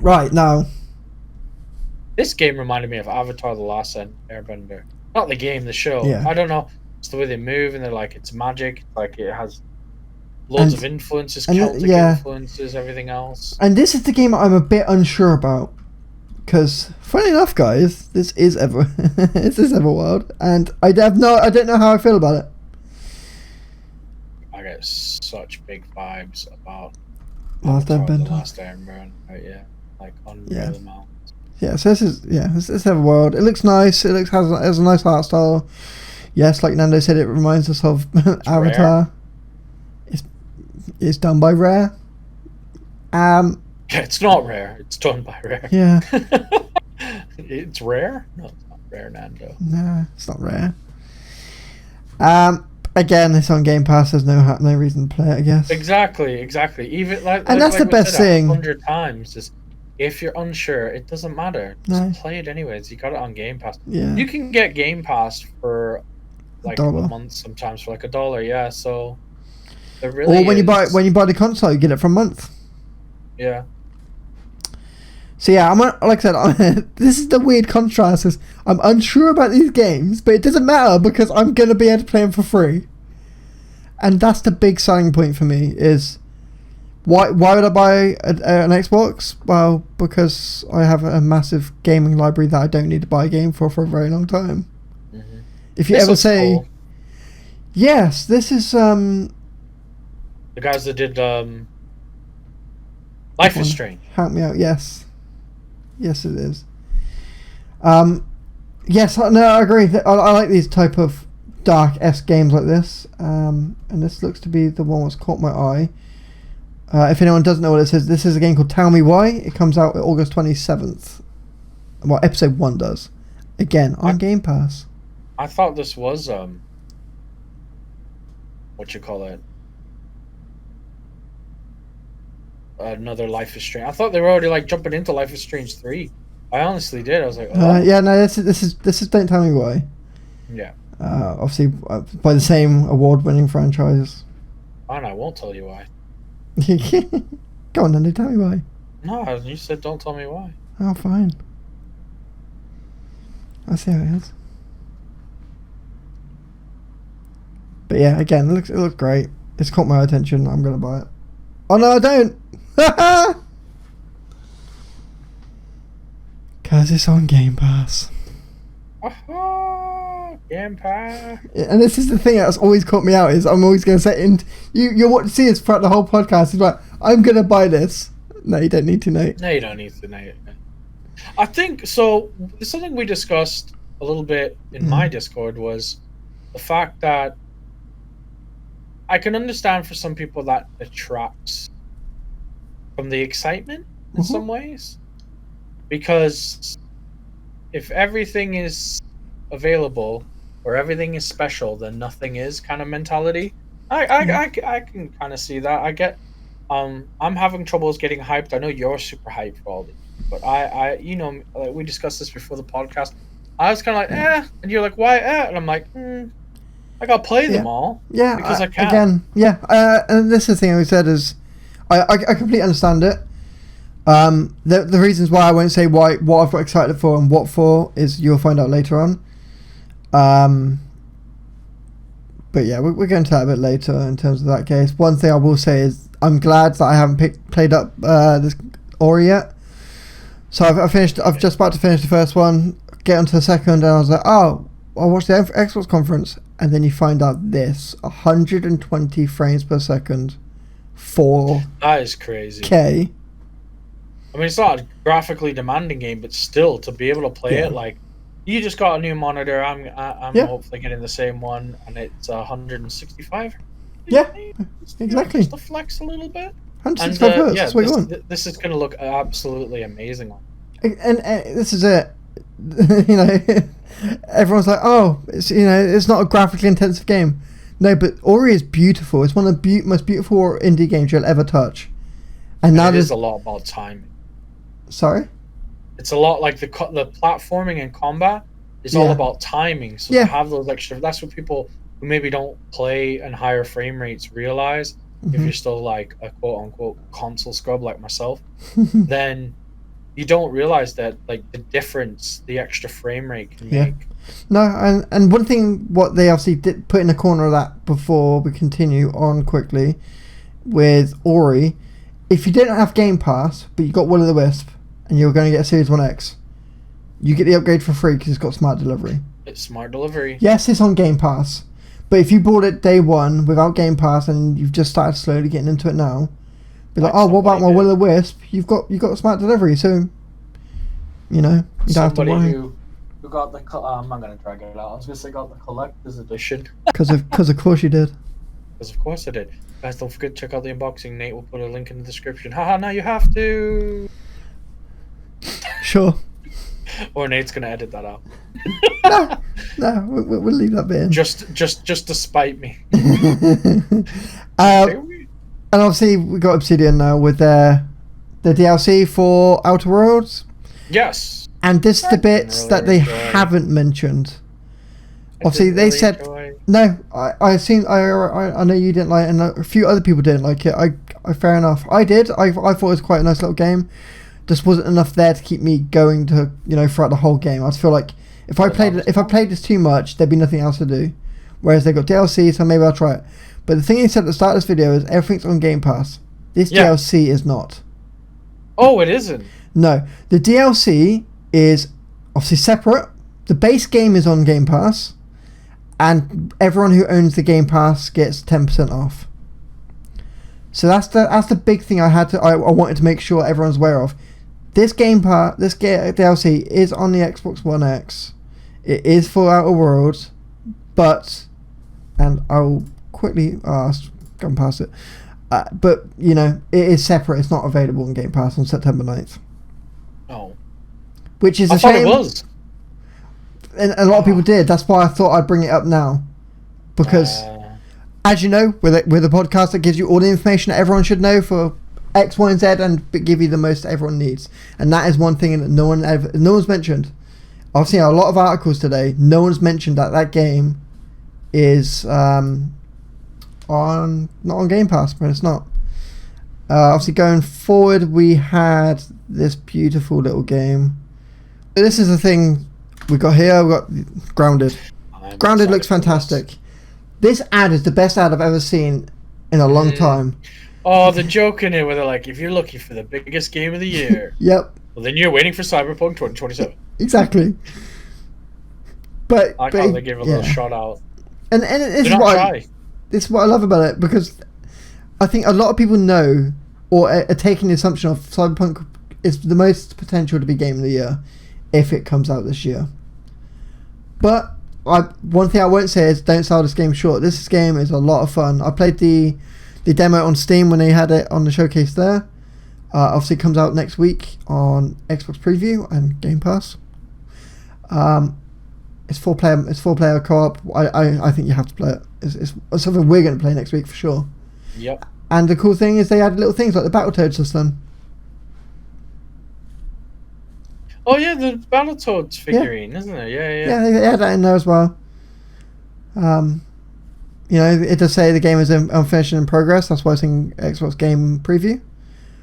Right, no. This game reminded me of Avatar: The Last Airbender. Not the game, the show. Yeah. I don't know. It's the way they move, and they're like, it's magic. Like, it has loads of influences, Celtic influences, everything else. And this is the game I'm a bit unsure about. Because, funny enough, guys, this is Everwild. And I don't know how I feel about it. I get such big vibes about Last Airbender. The Last Airbender. Yeah. Like, unreal amount. Yeah, so this is Everworld. It looks nice. It has a nice art style. Yes, like Nando said, it reminds us of Avatar. Rare. It's done by Rare. Yeah, it's not Rare. It's done by Rare. Yeah. It's Rare? No, it's not Rare, Nando. No, it's not Rare. Again, it's on Game Pass. There's no reason to play it, I guess. Exactly. Even and that's the best thing. 100 times is. If you're unsure, it doesn't matter. Just play it anyways. You got it on Game Pass. Yeah. You can get Game Pass for like a month sometimes for like $1. Yeah, so it really. Or when you buy the console, you get it for a month. Yeah. So yeah, like I said, this is the weird contrast. Is I'm unsure about these games, but it doesn't matter because I'm gonna be able to play them for free. And that's the big selling point for me. Is why would I buy an Xbox? Well, because I have a massive gaming library that I don't need to buy a game for a very long time. Mm-hmm. If you ever say, cool. Yes, this is the guys that did Life is Strange. Help me out. Yes, it is. Yes, no, I agree. I like these type of dark-esque games like this. And this looks to be the one that's caught my eye. If anyone doesn't know what it is, this is a game called Tell Me Why. It comes out August 27th. Well, episode 1 does. Again, on Game Pass. I thought this was, what you call it? Another Life is Strange. I thought they were already, like, jumping into Life is Strange 3. I honestly did. I was like, oh. Yeah, no, this is Don't Tell Me Why. Yeah. Obviously, by the same award-winning franchise. And I won't tell you why. Go on, then, tell me why. No, you said don't tell me why. Oh, fine. I'll see how it is. But yeah, again, it looks great. It's caught my attention. I'm gonna buy it. Oh no, I don't. Cause it's on Game Pass. Game Pass. And this is the thing that's always caught me out is I'm always going to say, and you'll want to see us throughout the whole podcast. Is like, I'm going to buy this. No, you don't need to, Nate. No, you don't need to, Nate. I think so. Something we discussed a little bit in my Discord was the fact that I can understand for some people that detracts from the excitement in some ways, because if everything is available or everything is special, then nothing is kind of mentality. I can kind of see that. I get I'm having troubles getting hyped. I know you're super hyped for all these, but I you know, like we discussed this before the podcast. I was kind of like and you're like, why and I'm like, I gotta play them all because I can. Again, and this is the thing we said is I completely understand it. The reasons why I won't say what I've got excited for and what for is you'll find out later on. But yeah, we're going to that a bit later in terms of that case. One thing I will say is I'm glad that I haven't played up this Ori yet. So I've just about to finish the first one, get onto the second, and I was like, oh, I watched the Xbox conference, and then you find out this 120 frames per second, 4K. That is crazy. I mean, it's not a graphically demanding game, but still, to be able to play it, like, you just got a new monitor. I'm hopefully getting the same one, and it's 165. Yeah, exactly. Just to flex a little bit. 165 hertz. That's what you want. This is going to look absolutely amazing. And this is it. You know, everyone's like, oh, it's not a graphically intensive game. No, but Ori is beautiful. It's one of the most beautiful indie games you'll ever touch. And now it is a lot about timing. Sorry? It's a lot like the platforming and combat is all about timing. So to have those extra, that's what people who maybe don't play in higher frame rates realize. If you're still like a quote unquote console scrub like myself, then you don't realize that like the difference the extra frame rate can make. No, and one thing what they obviously did put in the corner of that before we continue on quickly with Ori, if you didn't have Game Pass but you got Will of the Wisp and you're going to get a Series 1X, you get the upgrade for free because it's got smart delivery. It's smart delivery. Yes, it's on Game Pass, but if you bought it day one without Game Pass and you've just started slowly getting into it now, be like, oh, what about my Will of the Wisp? You've got smart delivery, so you don't have to worry. Who got the I'm not gonna drag it out. I was gonna say got the collector's edition. Because of course you did. Because of course I did. Guys, don't forget to check out the unboxing. Nate will put a link in the description. Haha, now you have to. Sure. Or Nate's gonna edit that out. No, we'll leave that bit in. Just to spite me. And obviously we got Obsidian now with the DLC for Outer Worlds. Yes. And this is the bits that they haven't mentioned. Obviously, they said no. I know you didn't like it, and a few other people didn't like it. I fair enough. I did. I thought it was quite a nice little game. Just wasn't enough there to keep me going to throughout the whole game. I just feel like if I played this too much, there'd be nothing else to do. Whereas they got DLC, so maybe I'll try it. But the thing he said at the start of this video is everything's on Game Pass. This DLC is not. Oh, it isn't. No, the DLC is obviously separate. The base game is on Game Pass, and everyone who owns the Game Pass gets 10% off. So that's the big thing I wanted to make sure everyone's aware of. This DLC is on the Xbox One X. It is for Outer Worlds, and I'll quickly gone past it. But it is separate. It's not available on Game Pass on September 9th. Oh. Which is a shame. I thought it was. And a lot of people did. That's why I thought I'd bring it up now. Because, as you know, with a podcast that gives you all the information that everyone should know for X, Y, and Z, and give you the most everyone needs. And that is one thing that no one's mentioned. I've seen a lot of articles today. No one's mentioned that game is not on Game Pass, but it's not. Obviously, going forward, we had this beautiful little game. This is the thing we got here. We got Grounded. Grounded looks fantastic. This ad is the best ad I've ever seen in a long time. Oh, the joke in it where they're like, if you're looking for the biggest game of the year, yep. Well, then you're waiting for Cyberpunk 2027. Exactly. But I like how they gave a little shout out. And this is what I love about it, because I think a lot of people know or are taking the assumption of Cyberpunk is the most potential to be game of the year if it comes out this year. But one thing I won't say is don't sell this game short. This game is a lot of fun. I played the demo on Steam when they had it on the showcase there. Obviously it comes out next week on Xbox Preview and Game Pass. It's four player co-op. I think you have to play it. It's something we're going to play next week for sure. Yep. And the cool thing is they added little things like the Battletoads system. Oh yeah, the Battletoads figurine, isn't there? Yeah. Yeah, they had that in there as well. It does say the game is unfinished and in progress. That's why it's in Xbox Game Preview.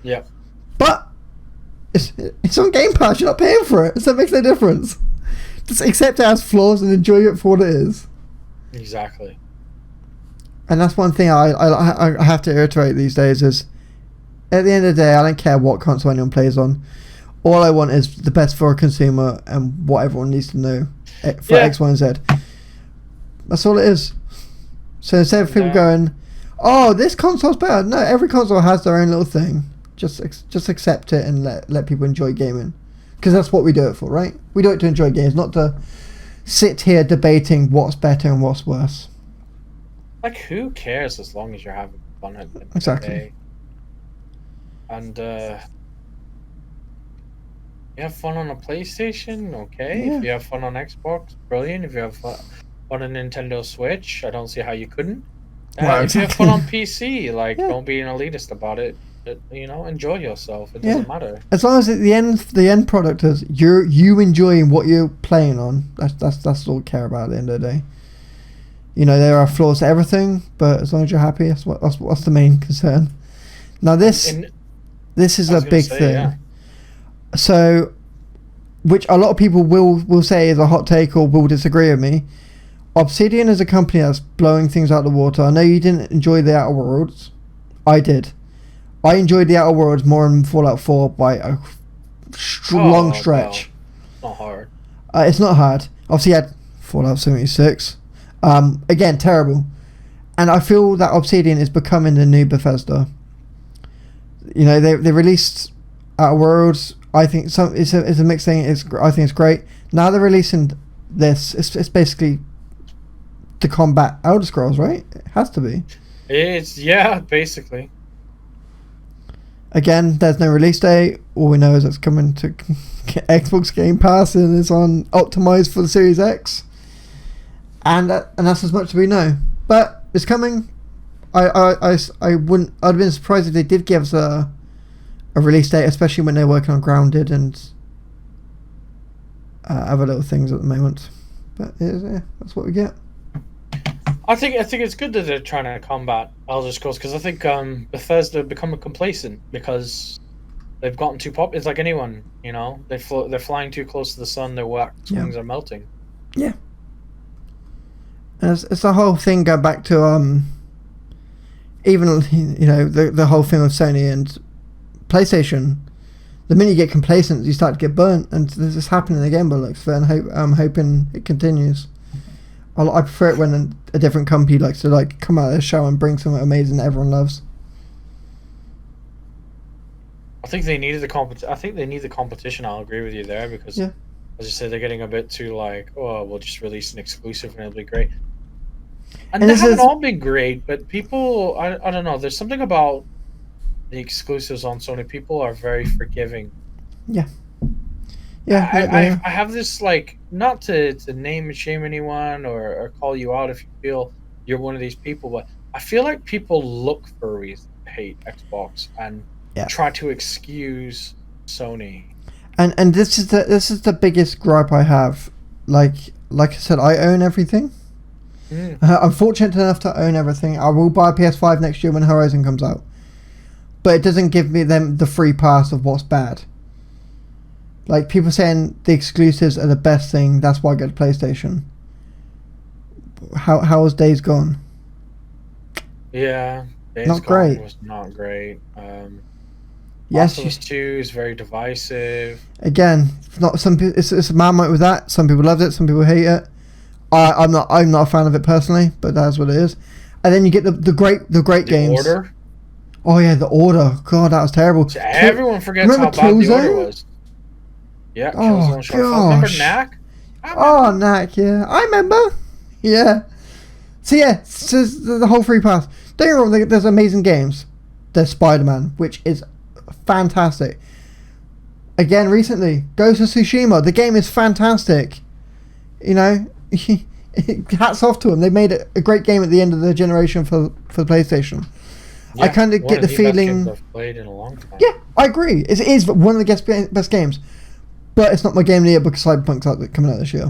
Yeah. But it's on Game Pass. You're not paying for it, so it makes no difference. Just accept it as flaws and enjoy it for what it is. Exactly. And that's one thing I have to reiterate these days is, at the end of the day, I don't care what console anyone plays on. All I want is the best for a consumer and what everyone needs to know for X, Y, and Z. That's all it is. So instead of people going, oh, this console's better. No, every console has their own little thing. Just accept it and let people enjoy gaming. Because that's what we do it for, right? We do it to enjoy games, not to sit here debating what's better and what's worse. Like, who cares as long as you're having fun at the end exactly. of the day? And you have fun on a PlayStation, okay. Yeah. If you have fun on Xbox, brilliant. If you have fun on a Nintendo Switch, I don't see how you couldn't. If you have fun on PC, don't be an elitist about it. Enjoy yourself. It doesn't matter. As long as the end product is you enjoying what you're playing on. That's all we care about at the end of the day. There are flaws to everything, but as long as you're happy, that's the main concern. Now this is a big thing. Yeah. So, which a lot of people will say is a hot take or will disagree with me. Obsidian is a company that's blowing things out of the water. I know you didn't enjoy the Outer Worlds. I did. I enjoyed the Outer Worlds more in Fallout 4 by a long stretch. No. Not hard. It's not hard. Obviously, you had Fallout 76. Again, terrible. And I feel that Obsidian is becoming the new Bethesda. You know, they released Outer Worlds. I think it's a mixed thing. I think it's great. Now they're releasing this. It's basically to combat Elder Scrolls, right? It has to be. It's basically. Again, there's no release date. All we know is it's coming to Xbox Game Pass and it's on optimized for the Series X. And that's as much as we know. But it's coming. I'd have been surprised if they did give us a release date, especially when they're working on Grounded and other little things at the moment. But that's what we get. I think it's good that they're trying to combat Elder Scrolls, because I think Bethesda become complacent because they've gotten too pop. It's like anyone, you know, they're flying too close to the sun. Their wax wings are melting. Yeah. And it's the whole thing going back to even, you know, the whole thing with Sony and PlayStation. The minute you get complacent, you start to get burnt, and this is happening again by looks of it, and I'm hoping it continues. I prefer it when a different company likes to come out of the show and bring something amazing that everyone loves. I think they needed the I think they need the competition. I'll agree with you there, because as you said, they're getting a bit too we'll just release an exclusive and it'll be great. And they haven't all been great, but people, I don't know. There's something about the exclusives on Sony. People are very forgiving. Yeah. Yeah, I have this, not to name and shame anyone or call you out if you feel you're one of these people, but I feel like people look for a reason to hate Xbox and try to excuse Sony. And this is the biggest gripe I have. Like I said, I own everything. I'm fortunate enough to own everything. I will buy a PS5 next year when Horizon comes out, but it doesn't give me the free pass of what's bad. Like, people saying the exclusives are the best thing, that's why I go to PlayStation. How was Days Gone? Yeah, Days Gone great. Was not great. Yes, Last 2 is very divisive. Again, it's a marmite with that. Some people loved it, some people hate it. I'm not a fan of it personally, but that's what it is. And then you get the great games. The Order. Oh yeah, The Order. God, that was terrible. So everyone forgets how bad The Order was. Yeah, oh gosh. Remember Knack? Knack, yeah. I remember. Yeah. So yeah, the whole free pass. Don't get me wrong, there's amazing games. There's Spider-Man, which is fantastic. Again, recently, Ghost of Tsushima. The game is fantastic. You know, hats off to them. They made it a great game at the end of the generation for the PlayStation. Yeah, I kind of get the feeling. Best games I've played in a long time. Yeah, I agree. It is one of the best games. But it's not my game of the year because Cyberpunk's coming out this year.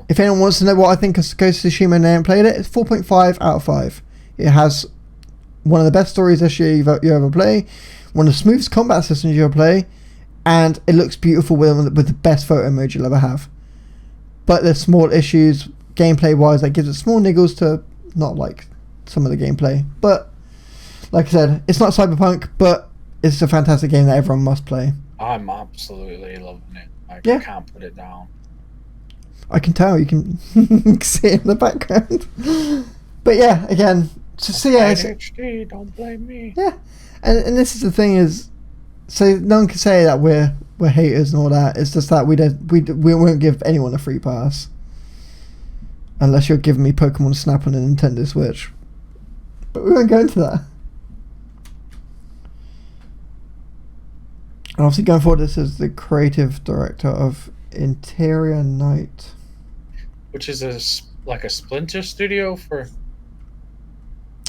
If anyone wants to know what I think of Ghost of Tsushima and they haven't played it, it's 4.5 out of 5. It has one of the best stories this year you ever play, one of the smoothest combat systems you ever play, and it looks beautiful with the best photo mode you'll ever have. But there's small issues gameplay-wise that gives it small niggles to not like some of the gameplay. But, like I said, it's not Cyberpunk, but it's a fantastic game that everyone must play. I'm absolutely loving it. I can't put it down. I can tell. You can see it in the background. But yeah, again, ADHD, don't blame me. Yeah, and this is the thing is, so no one can say that we're haters and all that. It's just that we won't give anyone a free pass unless you're giving me Pokemon Snap on a Nintendo Switch. But we won't go into that. And obviously, going forward, this is the creative director of Interior Night, which is a Splinter studio for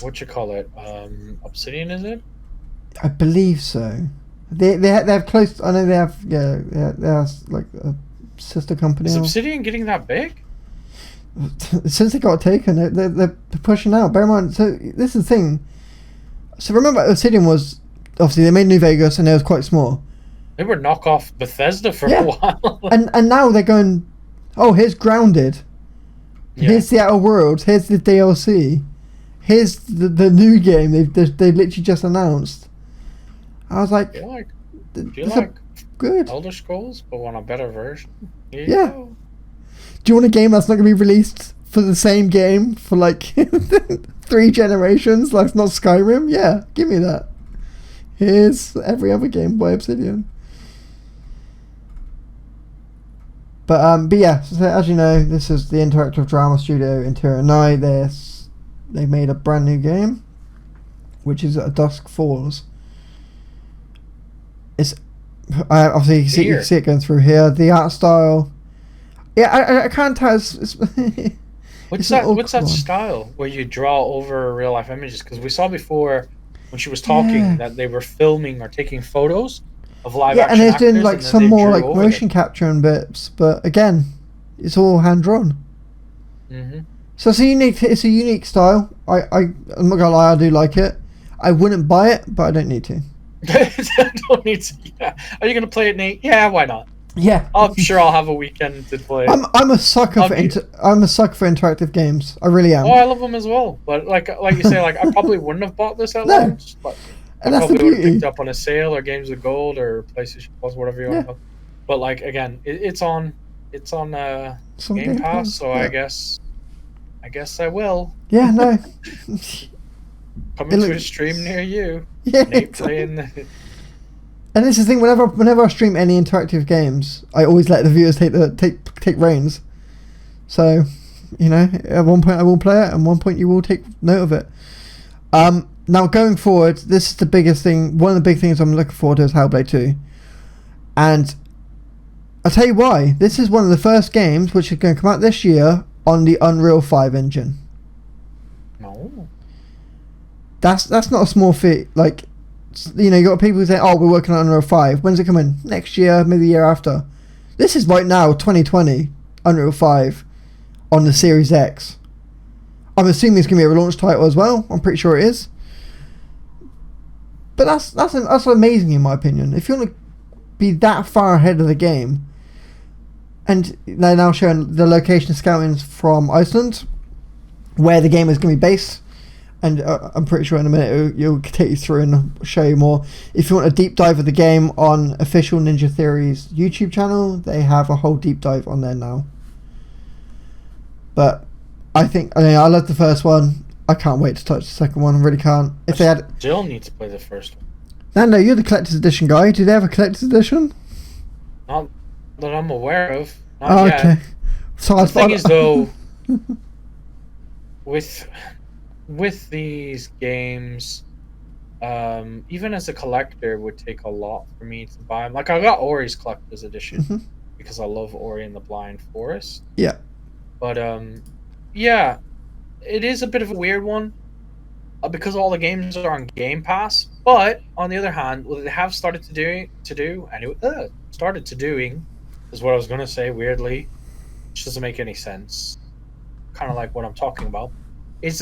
what you call it, Obsidian, is it? I believe so. They have close. I know they have. Yeah, they have like a sister company. Is Obsidian getting that big? Since they got taken, they're pushing out. Bear in mind, so this is the thing. So remember, Obsidian was obviously they made New Vegas and it was quite small. They were knockoff Bethesda for a while. and now they're going, oh, here's Grounded. Yeah. Here's the Outer Worlds. Here's the DLC. Here's the new game they literally just announced. I was like, do you like good Elder Scrolls, but want a better version? Yeah. Do you want a game that's not going to be released for the same game for like 3 generations? Like, it's not Skyrim? Yeah, give me that. Here's every other game by Obsidian. But yeah, so as you know, this is the interactive drama studio Interior Night. They've made a brand new game, which is A Dusk Falls. It's obviously you can see it going through here. The art style, yeah, I can't tell. What's that style where you draw over real life images? Because we saw before when she was talking that they were filming or taking photos of live action and they're doing like some more like motion capture and bits, but again, it's all hand drawn. So it's a unique style. I'm not gonna lie, I do like it. I wouldn't buy it, but I don't need to. Don't need to. Yeah. Are you gonna play it, Nate? Yeah, why not? Yeah, I'm sure I'll have a weekend to play. I'm a sucker for interactive games. I really am. Oh, I love them as well. But like you say, like I probably wouldn't have bought this at launch. But and I that's the probably would have beauty. picked up on a sale or Games with Gold or PlayStation Plus, whatever you want to call it. But like again, it's on Game Pass, so I guess I will. Yeah, no. Coming to a stream near you. Yeah. Nate playing. And this is the thing. Whenever I stream any interactive games, I always let the viewers take reins. So, you know, at one point I will play it, and one point you will take note of it. Now going forward, this is the biggest thing. One of the big things I'm looking forward to is Hellblade 2, and I'll tell you why. This is one of the first games which is going to come out this year on the Unreal 5 engine. No. That's not a small feat. Like, you know, you got people who say, "Oh, we're working on Unreal 5. When's it coming? Next year, maybe the year after." This is right now, 2020, Unreal 5 on the Series X. I'm assuming it's going to be a relaunch title as well. I'm pretty sure it is. But that's amazing in my opinion. If you want to be that far ahead of the game, and they're now showing the location scouting from Iceland, where the game is going to be based. And I'm pretty sure in a minute you'll take you through and show you more. If you want a deep dive of the game on official Ninja Theory's YouTube channel, they have a whole deep dive on there now. But I love the first one. I can't wait to touch the second one. I really can't. If they still need to play the first one. Nando, you're the collector's edition guy. Do they have a collector's edition? Not that I'm aware of. Not yet. Okay. So the thing is though, with these games, even as a collector, it would take a lot for me to buy them. Like I got Ori's collector's edition because I love Ori and the Blind Forest. Yeah. But yeah, it is a bit of a weird one because all the games are on Game Pass. But on the other hand, what they have started to do is what I was gonna say. Weirdly, which doesn't make any sense. Kind of like what I'm talking about. It's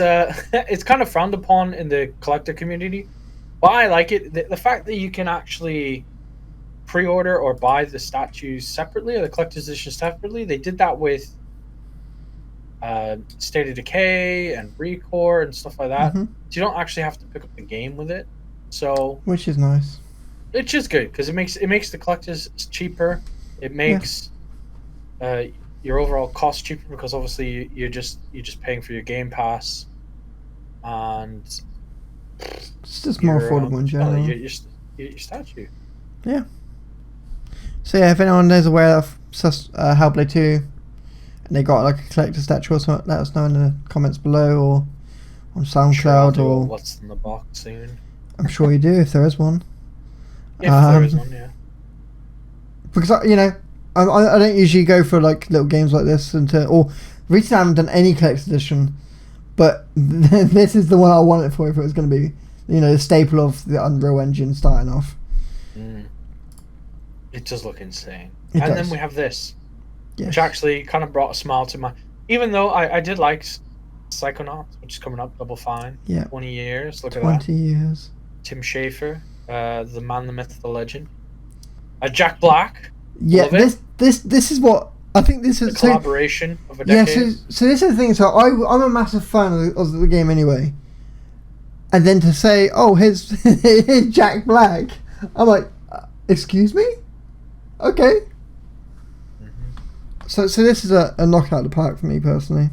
kind of frowned upon in the collector community, but I like it. The fact that you can actually pre-order or buy the statues separately or the collector's edition separately. They did that with State of Decay and Recore and stuff like that. So you don't actually have to pick up the game with it. So which is nice. It's just good because it makes the collectors cheaper. It makes your overall cost cheaper because obviously you're just paying for your Game Pass, and it's just more affordable in general. Your statue. Yeah. So yeah, if anyone is aware of Hellblade 2, and they got like a collector statue or something, let us know in the comments below or on SoundCloud or what's in the box soon. I'm sure you do if there is one. If there is one, yeah. Because I don't usually go for like little games like this or recently I haven't done any collector's edition, but this is the one I wanted for if it was going to be, you know, the staple of the Unreal Engine starting off. It does look insane. Then we have this, which actually kind of brought a smile to my. Even though I did like Psychonauts, which is coming up, Double Fine. Yeah. 20 years. Look at that. 20 years. Tim Schafer. The man, the myth, the legend. Jack Black. Yeah, this is what I think. This is the collaboration of a decade. Yeah, so this is the thing. So I'm a massive fan of the game anyway. And then to say, oh, here's Jack Black, I'm like, excuse me? Okay. Mm-hmm. So this is a knockout of the park for me personally.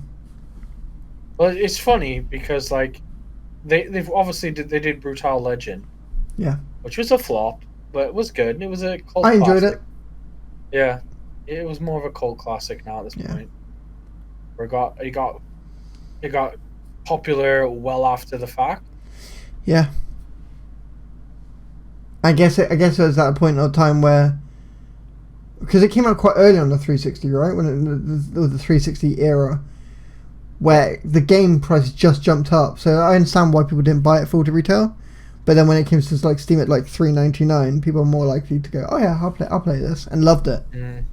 Well, it's funny because like they've obviously they did Brutal Legend. Yeah. Which was a flop, but it was good. It was a cult I enjoyed classic. it. Yeah. It was more of a cult classic now at this point. Where it got popular well after the fact. Yeah. I guess it was at a point in time where, because it came out quite early on the 360, right? When it was the 360 era, where the game price just jumped up. So I understand why people didn't buy it full to retail, but then when it came to like Steam at like $3.99, people are more likely to go, oh yeah, I'll play this, and loved it. Mm.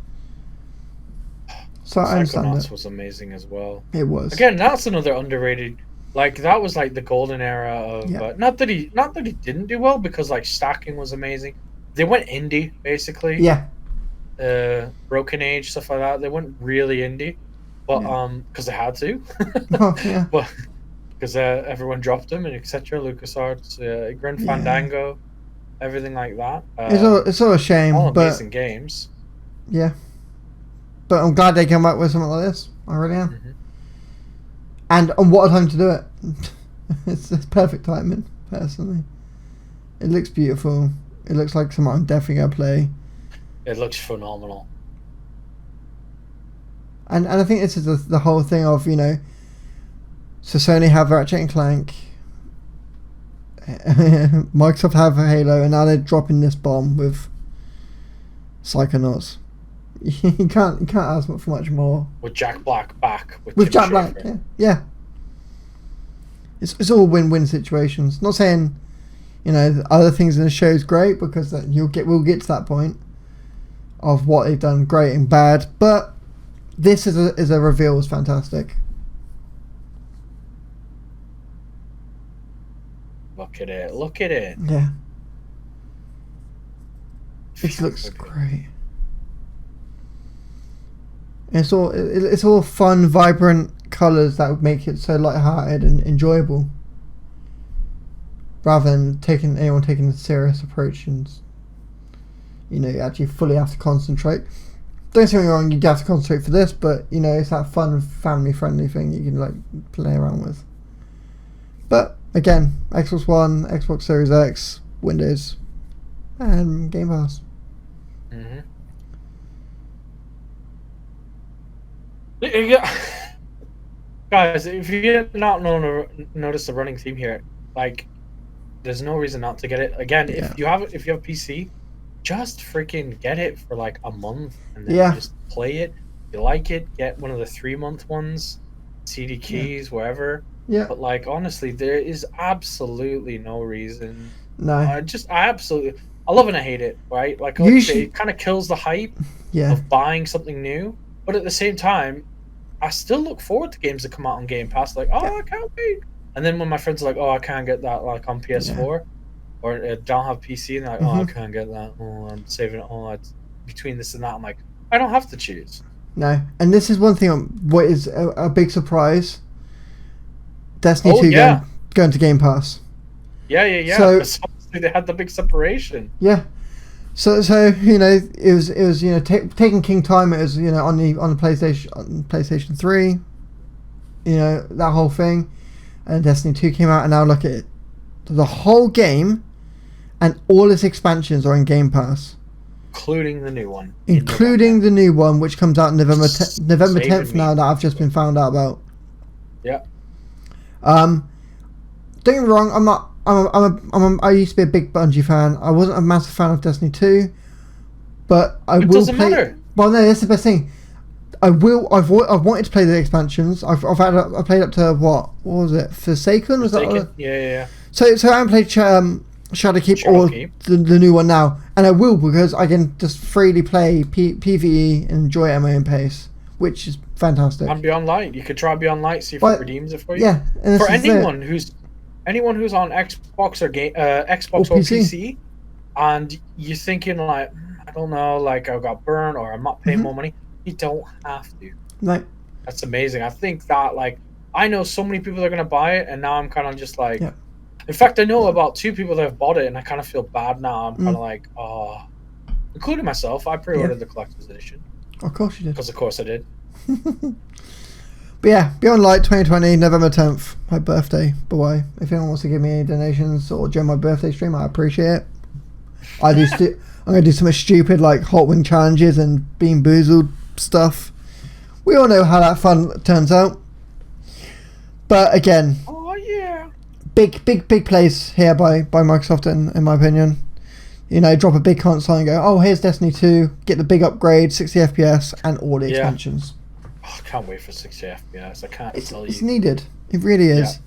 So I understand it. Was amazing as well. It was. Again, that's another underrated. Like that was like the golden era of not that he didn't do well, because like stacking was amazing. They went indie basically. Yeah. Broken Age, stuff like that. They went really indie, but because they had to. But because everyone dropped them and etc. LucasArts, Grim Fandango, everything like that. It's all a shame. All amazing games. Yeah. But I'm glad they came up with something like this. I really am. Mm-hmm. And what a time to do it. It's perfect timing, personally. It looks beautiful. It looks like something I'm definitely going to play. It looks phenomenal. And I think this is the whole thing of, so Sony have Ratchet and Clank, Microsoft have Halo, and now they're dropping this bomb with Psychonauts. You can't ask for much more. With Jack Black back. With Jack Black, yeah. It's all win-win situations. Not saying, other things in the show is great, because we'll get to that point of what they've done great and bad. But this is a reveal was fantastic. Look at it! Look at it! Yeah. It looks great. It's all fun, vibrant colours that would make it so light-hearted and enjoyable, rather than anyone taking a serious approach and you actually fully have to concentrate. Don't get me wrong, you have to concentrate for this, but it's that fun, family-friendly thing you can like play around with. But again, Xbox One, Xbox Series X, Windows, and Game Pass. Mm-hmm. Guys, if you not notice the running theme here, like, there's no reason not to get it. Again, if you have PC, just freaking get it for like a month and then just play it. If you like it, get one of the 3-month ones, CD keys, wherever. Yeah. But like, honestly, there is absolutely no reason. No. I love and I hate it, right? Like, it kind of kills the hype of buying something new. But at the same time, I still look forward to games that come out on Game Pass. Like, I can't wait. And then when my friends are like, oh, I can't get that like on PS4 or don't have PC, and they're like, oh, I can't get that. Oh, I'm saving it. Oh, it's between this and that. I'm like, I don't have to choose. No. And this is one thing, what is a big surprise. Destiny 2 going to Game Pass. Yeah. So they had the big separation. Yeah. So it was taking King time. It was on the PlayStation 3, that whole thing, and Destiny 2 came out, and now look at it, the whole game, and all its expansions are in Game Pass, including the new one. The new one, which comes out November 10th now, that I've just been found out about. Yeah. Don't get me wrong, I used to be a big Bungie fan. I wasn't a massive fan of Destiny 2, but it doesn't matter. Well, no, that's the best thing. I've wanted to play the expansions. I played up to what was it? Forsaken? Was that? Yeah. So I haven't played Shadowkeep or the new one now, and I will, because I can just freely play PvE and enjoy it at my own pace, which is fantastic. And Beyond Light, you could try Beyond Light, see if it redeems it for you. Yeah, for anyone who's on Xbox or Xbox or PC, and you're thinking like, I don't know, like I got burned or I'm not paying more money. You don't have to. No. That's amazing. I think that like I know so many people are gonna buy it, and now I'm kind of just like. Yeah. In fact, I know about 2 people that have bought it, and I kind of feel bad now. I'm kind of like, oh, including myself. I pre-ordered the collector's edition. Of course you did. Because of course I did. But yeah, Beyond Light 2020, November 10th, my birthday. Boy, if anyone wants to give me any donations or during my birthday stream, I appreciate it. I'm gonna do some stupid like hot wing challenges and Bean Boozled stuff. We all know how that fun turns out. But again, oh yeah, big plays here by Microsoft in my opinion. You know, drop a big console and go, oh, here's Destiny 2, get the big upgrade, 60 FPS, and all the expansions. Oh, I can't wait for 60 FPS. I can't tell you. It's needed. It really is. Yeah.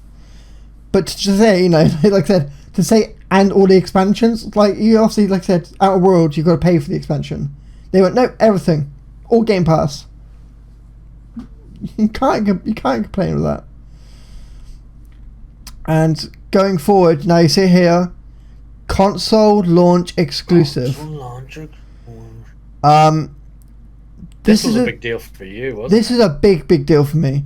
But to say, you know, like I said, to say and all the expansions, like you obviously, like I said, Outer Worlds, you've got to pay for the expansion. They went, no, everything, all Game Pass. You can't complain with that. And going forward, now you see here, console launch exclusive. This was a big deal for you, wasn't it? This is a big deal for me.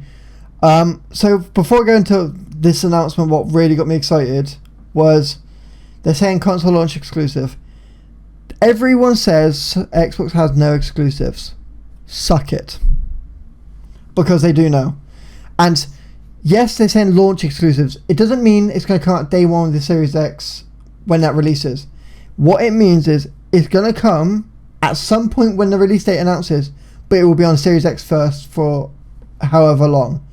So before I go into this announcement, what really got me excited was they're saying console launch exclusive. Everyone says Xbox has no exclusives. Suck it. Because they do know. And yes, they're saying launch exclusives. It doesn't mean it's going to come out day one with the Series X when that releases. What it means is it's going to come at some point when the release date announces, but it will be on Series X first for however long.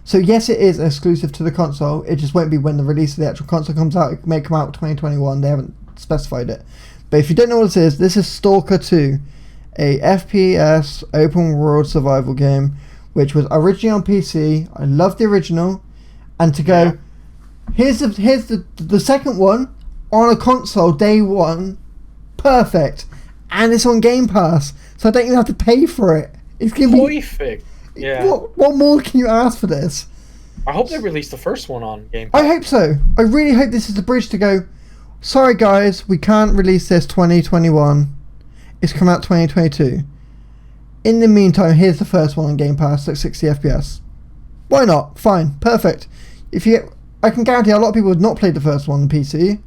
So yes, it is exclusive to the console. It just won't be when the release of the actual console comes out. It may come out 2021. They haven't specified it. But if you don't know what this is Stalker 2, a FPS open world survival game, which was originally on PC. I love the original, and to go, here's the second one on a console day one, perfect, and it's on Game Pass, so I don't even have to pay for it. It's gonna be perfect. Yeah. What more can you ask for this? I hope they release the first one on Game Pass. I hope so. I really hope this is the bridge to go. Sorry guys, we can't release this 2021. It's come out 2022. In the meantime, here's the first one on Game Pass at 60 FPS. Why not? Fine, perfect. I can guarantee a lot of people have not played the first one on PC,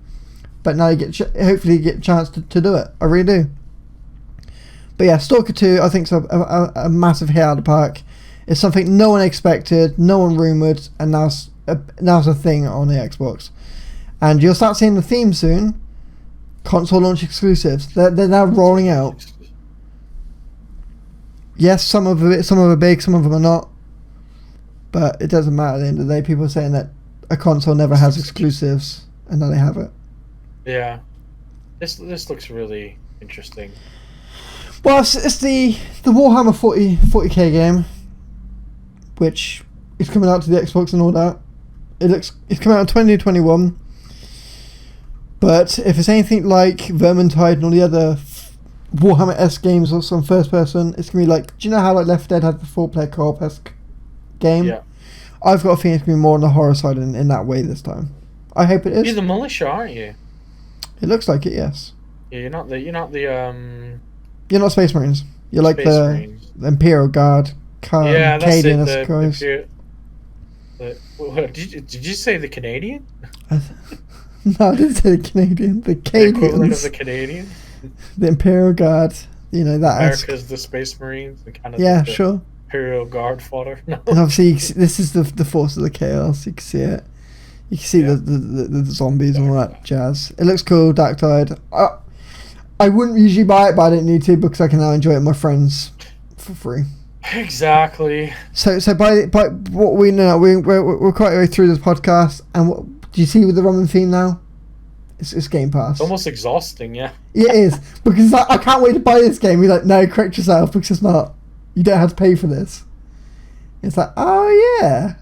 but now you hopefully you get a chance to do it. I really do. But yeah, Stalker 2, I think is a massive hit out of the park. It's something no one expected, no one rumoured, and now it's a thing on the Xbox. And you'll start seeing the theme soon. Console launch exclusives. They're now rolling out. Yes, some of them are big, some of them are not. But it doesn't matter at the end of the day. People are saying that a console never has exclusives, and now they have it. Yeah. This looks really interesting. Well, it's the Warhammer 40k game, which is coming out to the Xbox and all that. It's coming out in 2021. But if it's anything like Vermintide and all the other Warhammer-esque games or some first person, it's going to be like, do you know how like Left 4 Dead had the 4-player co-op-esque game? Yeah. I've got a feeling it's going to be more on the horror side in that way this time. I hope it is. You're the militia, aren't you? It looks like it, yes. Yeah, you're not the You're not Space Marines. You're like the Imperial Guard. Yeah, that's it. Did you say the Canadian? No, I didn't say the Canadian. The Canadians. The equivalent of the Canadian? The Imperial Guard. You know, that. America's the Space Marines. And kind of yeah, the sure. Imperial Guard fodder. No. And obviously, this is the Force of the Chaos. You can see it. You can see the zombies and all that jazz. It looks cool, Dark Tide. I wouldn't usually buy it, but I didn't need to because I can now enjoy it with my friends for free. Exactly. So by what we know, we're quite a way through this podcast, and do you see with the Roman theme now? It's Game Pass. It's almost exhausting, yeah. It is, because it's like, I can't wait to buy this game. You're like, no, correct yourself, because it's not. You don't have to pay for this. It's like, oh yeah,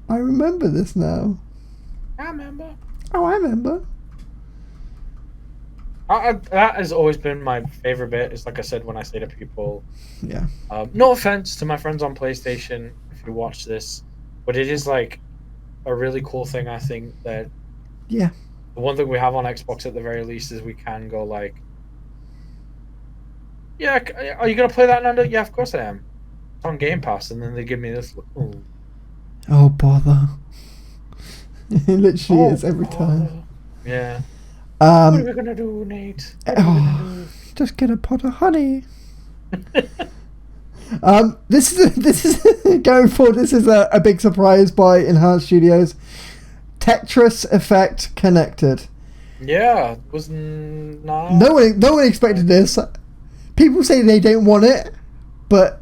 I remember this now. I remember. Oh, I remember. That has always been my favorite bit. It's like I said when I say to people, yeah. No offense to my friends on PlayStation if you watch this, but it is like a really cool thing. I think that The one thing we have on Xbox at the very least is we can go like, yeah, are you gonna play that, Nando? Yeah, of course I am. It's on Game Pass, and then they give me this look. Ooh. Oh bother! It literally is every time. Yeah. What are we Um, gonna do, Nate? What are we gonna just get a pot of honey. This is going forward. This is a big surprise by Enhanced Studios. Tetris Effect connected. Yeah, was not. No one expected this. People say they don't want it, but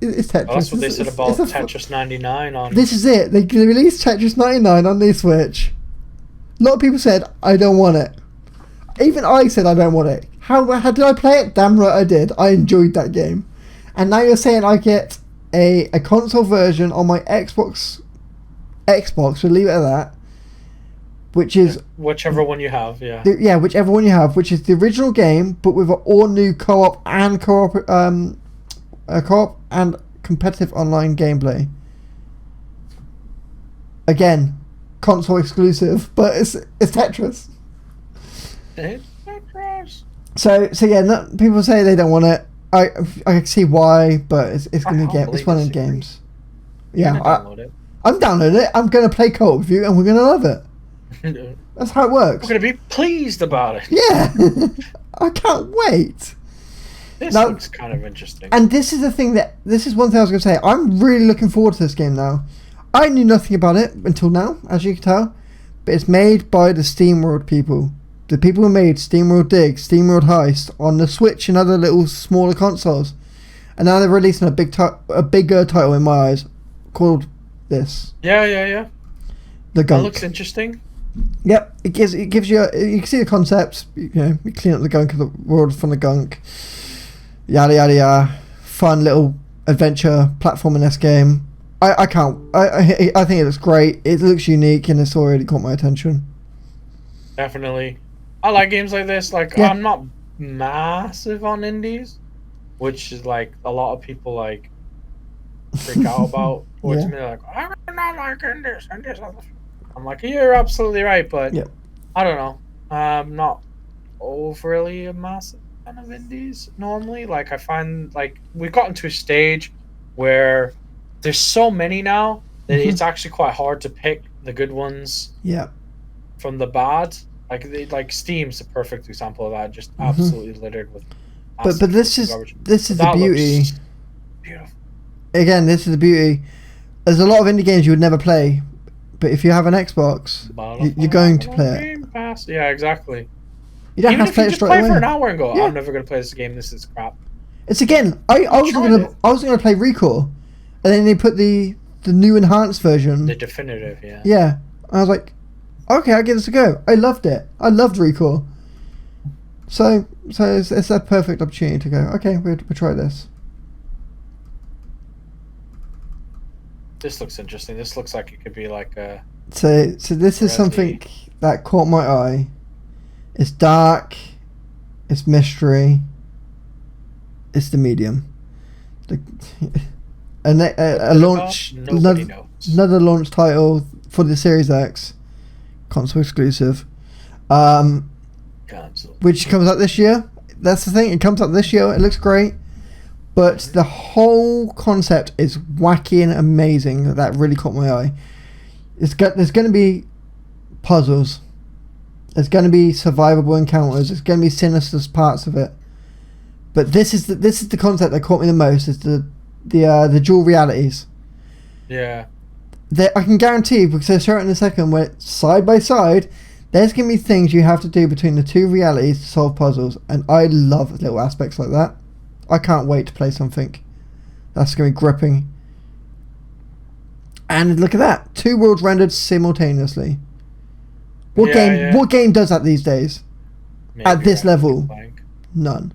it's Tetris. Well, that's what they said about Tetris 99 on. This is it. They released Tetris 99 on the Switch. A lot of people said I don't want it. Even I said I don't want it. How did I play it? Damn right I did. I enjoyed that game. And now you're saying I get a console version on my Xbox. We'll leave it at that. Which is whichever one you have, yeah. Whichever one you have, which is the original game, but with an all new co-op and competitive online gameplay. Again, console exclusive, but it's Tetris. It's Tetris. So yeah, people say they don't want it. I can see why, but it's gonna be it's one of the games. Yeah, I'm downloading it. I'm gonna play co-op with you, and we're gonna love it. That's how it works. We're gonna be pleased about it. Yeah, I can't wait. This looks kind of interesting. And this is one thing I was gonna say. I'm really looking forward to this game now. I knew nothing about it until now, as you can tell, but it's made by the SteamWorld people. The people who made SteamWorld Dig, SteamWorld Heist on the Switch and other little smaller consoles, and now they're releasing a bigger title in my eyes, called this. Yeah. The Gunk. That looks interesting. Yep, it gives you you can see the concepts. You clean up the gunk of the world from the gunk. Yada yada yada. Fun little adventure platforming game. I think it looks great. It looks unique and it's already caught my attention. Definitely. I like games like this. I'm not massive on indies, which is like a lot of people like freak out about towards me. Like, I'm not like indies. I'm like, you're absolutely right, but I don't know. I'm not overly a massive fan of indies normally. Like, I find like we've gotten to a stage where there's so many now that it's actually quite hard to pick the good ones from the bad. Like Steam's a perfect example of that, just absolutely littered with. But this is the beauty. Beautiful. Again, this is the beauty. There's a lot of indie games you would never play, but if you have an Xbox, you're going to play it. Game Pass. Yeah, exactly. You don't have to play it straight away. Even if you just play for an hour and go, I'm never going to play this game. This is crap. It's again. I was going to play Recall, and then they put the new enhanced version. The definitive, yeah. Yeah, I was like, okay, I'll give this a go. I loved it. I loved Recall. So it's a perfect opportunity to go. Okay, we'll try this. This looks interesting. This looks like it could be like a. So this is something that caught my eye. It's dark. It's mystery. It's the medium. Another launch title for the Series X, console exclusive. Which comes out this year. That's the thing. It comes out this year. It looks great. But the whole concept is wacky and amazing. That really caught my eye. There's going to be puzzles. There's going to be survivable encounters. There's going to be sinister parts of it. But this is the concept that caught me the most. Is the dual realities. Yeah. I can guarantee, because I'll show it in a second, where side by side, there's going to be things you have to do between the two realities to solve puzzles. And I love little aspects like that. I can't wait to play something that's going to be gripping. And look at that. 2 worlds rendered simultaneously. What game does that these days? Maybe at this level? None.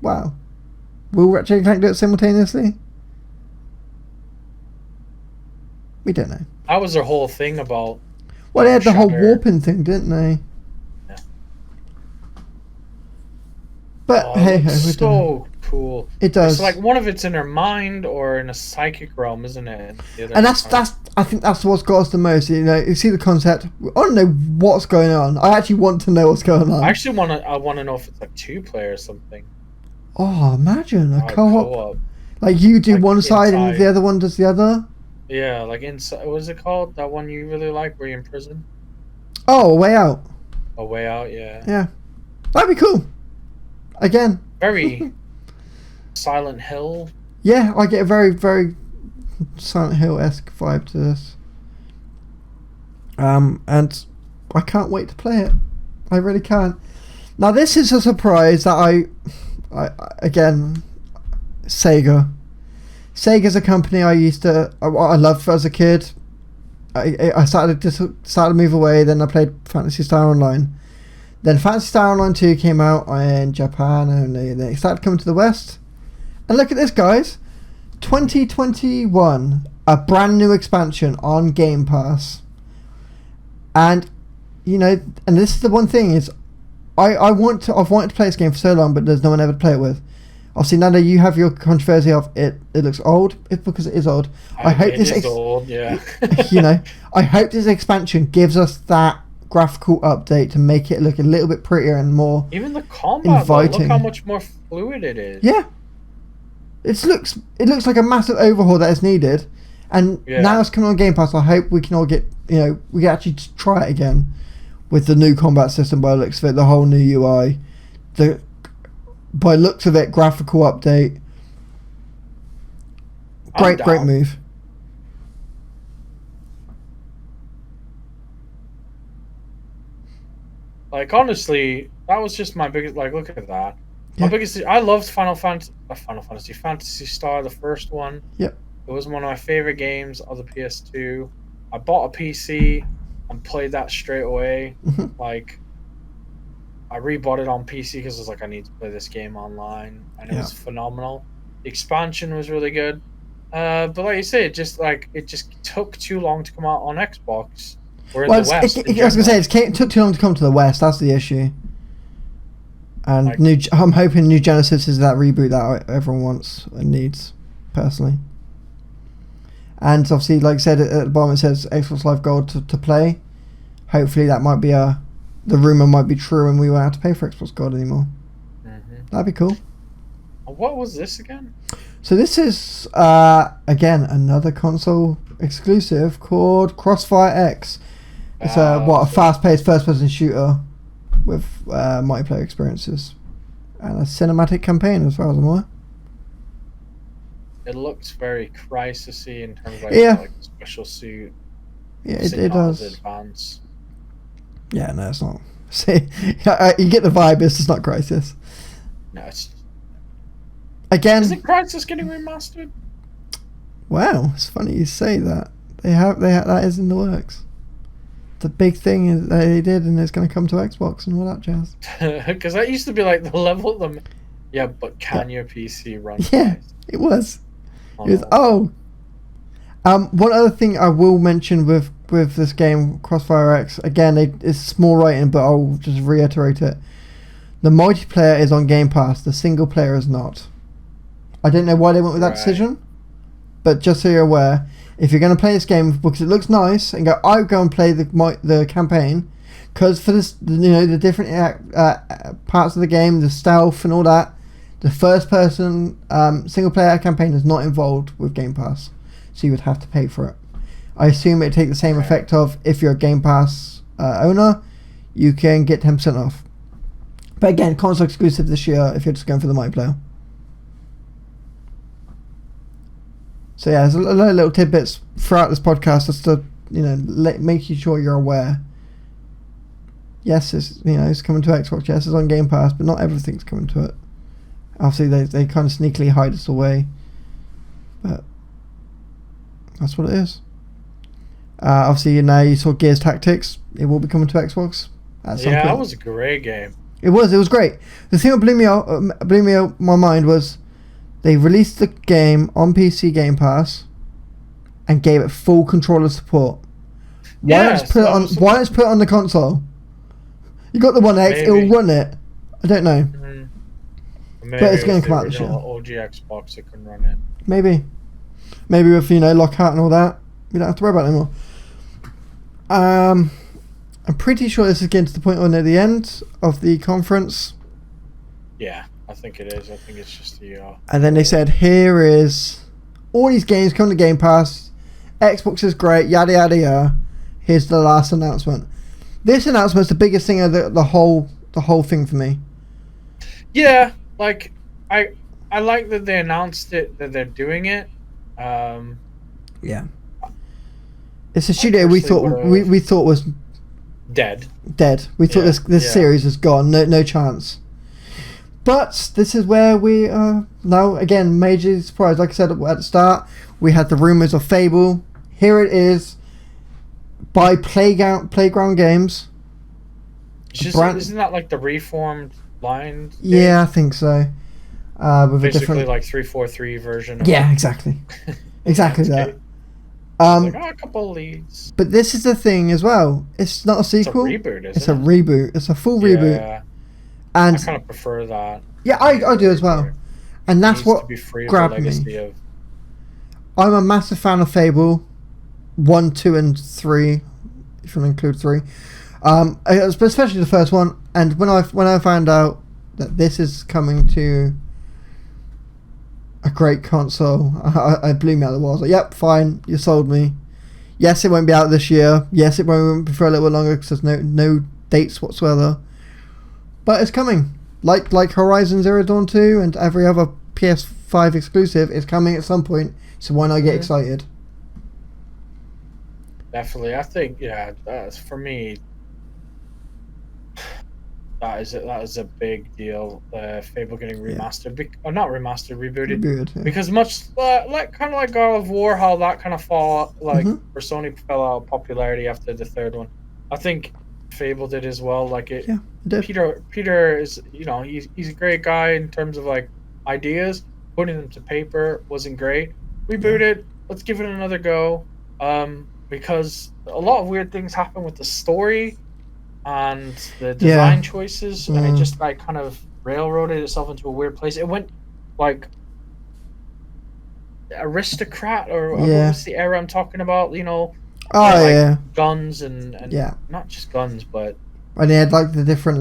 Wow. Will Ratchet and Clank do it simultaneously? We don't know. That was their whole thing about... Well, they had the whole warping thing, didn't they? Yeah. But hey, so cool. It does. It's like one of it's in her mind or in a psychic realm, isn't it? And that's I think that's what's got us the most. You know, you see the concept. I don't know what's going on. I actually want to know what's going on. I actually want to know if it's like 2-player or something. Oh, imagine a co-op. Co-op. Like you do like one side inside. and the other one does the other. Yeah, like inside. What is it called? That one you really like, where you're in prison? Oh, A Way Out. A Way Out. Yeah. Yeah, that'd be cool. Again. Very Silent Hill. Yeah, I get a very, very Silent Hill-esque vibe to this. And I can't wait to play it. I really can. Now this is a surprise that I again, Sega. Sega's a company I loved as a kid. I started to move away. Then I played Phantasy Star Online. Then Phantasy Star Online 2 came out in Japan only. And then it started coming to the West. And look at this, guys. 2021, a brand new expansion on Game Pass. And you know, and this is the one thing is, I've wanted to play this game for so long, but there's no one ever to play it with. Obviously, Nando, you have your controversy of it. It looks old. It's because it is old. I hope this is old. Yeah. You know, I hope this expansion gives us that graphical update to make it look a little bit prettier and more even the combat. inviting. Look how much more fluid it is. Yeah. It looks like a massive overhaul that is needed, and now it's coming on Game Pass. I hope we can all get, you know, we can actually try it again with the new combat system by the looks of it, the whole new UI, by looks of it, graphical update. Great move. Like honestly, that was just my biggest. Like, look at that. My biggest. I loved Fantasy Star, the first one. Yep. It was one of my favorite games of the PS2. I bought a PC and played that straight away. Like, I rebought it on PC because I was like, I need to play this game online, and it was phenomenal. The expansion was really good, but like you say, it just took too long to come out on Xbox. Or in the West. I was gonna say it took too long to come to the West. That's the issue. And like, I'm hoping New Genesis is that reboot that everyone wants and needs, personally. And obviously, like I said, at the bottom it says Xbox Live Gold to play. Hopefully that might be the rumor might be true and we won't have to pay for Xbox Gold anymore. That'd be cool. What was this again? So this is, again, another console exclusive called Crossfire X. It's a fast-paced first-person shooter with multiplayer experiences and a cinematic campaign, as far as I'm aware. It looks very Crysis-y in terms of like special suit. Yeah, it does. Advance. Yeah, no, it's not. See, you get the vibe. It's just not Crysis. No, it's. Again. Isn't Crysis getting remastered? Wow, it's funny you say that. They have that is in the works. The big thing is that they did, and it's going to come to Xbox and all that jazz. Because that used to be like the level of them. Yeah, but can your PC run? Yeah, it was. It was. One other thing I will mention with this game, Crossfire X, again, it's small writing, but I'll just reiterate it. The multiplayer is on Game Pass. The single player is not. I don't know why they went with that decision, but just so you're aware, if you're going to play this game because it looks nice, and I'll go and play the campaign, because for this, you know, the different parts of the game, the stealth and all that, the first person single player campaign is not involved with Game Pass, so you would have to pay for it. I assume it'd take the same effect of if you're a Game Pass owner, you can get 10% off. But again, console exclusive this year if you're just going for the multiplayer. So yeah, there's a lot of little tidbits throughout this podcast just to, you know, making sure you're aware. Yes, it's coming to Xbox. Yes, it's on Game Pass, but not everything's coming to it. Obviously, they kind of sneakily hide us away, but that's what it is. Obviously, now you saw Gears Tactics. It will be coming to Xbox at some point. That was a great game. It was great. The thing that blew me out my mind was they released the game on PC Game Pass and gave it full controller support. Why not just put it on the console? You got the One X, it will run it. I don't know. Maybe but it's going with to come the out this year. original OG Xbox, it can run it. Maybe with lockout and all that, we don't have to worry about it anymore. I'm pretty sure this is getting to the point near the end of the conference. Yeah, I think it is. I think it's just the. And then they said, here is all these games come to Game Pass. Xbox is great, yada yada yada. Here's the last announcement. This announcement's the biggest thing of the whole thing for me. Yeah, like I like that they announced it, that they're doing it. Yeah. It's a studio we thought was dead. We thought this series was gone. No chance. But this is where we are now. Again, major surprise. Like I said at the start, we had the rumors of Fable. Here it is, by Playground Games. Isn't that like the reformed line? Yeah, I think so. With basically a different, like 343 version. Yeah, exactly. Exactly that. A couple leads. But this is the thing as well. It's not a sequel. It's a reboot, It's a reboot. It's a full reboot. And I kind of prefer that. Yeah, I do as well. And that's what grabbed me. I'm a massive fan of Fable 1, 2, and 3, if you want to include 3. Especially the first one. And when I found out that this is coming to a great console, I blew me out of the walls. Like, yep, fine, you sold me. Yes, it won't be out this year. Yes, it won't be for a little bit longer because there's no dates whatsoever. But it's coming. Like Horizon Zero Dawn 2 and every other PS5 exclusive is coming at some point. So why not get excited? Definitely, I think that's for me. That is a big deal. Fable getting remastered, not remastered, rebooted. Because much like God of War, how that kind of for Sony fell out of popularity after the third one. I think Fable did as well. Like it. Yeah, it did. Peter is he's a great guy in terms of like ideas. Putting them to paper wasn't great. Reboot it. Let's give it another go. Because a lot of weird things happen with the story and the design choices, and it just like kind of railroaded itself into a weird place. It went like aristocrat or what's the era I'm talking about? Guns and not just guns, but and they had like the different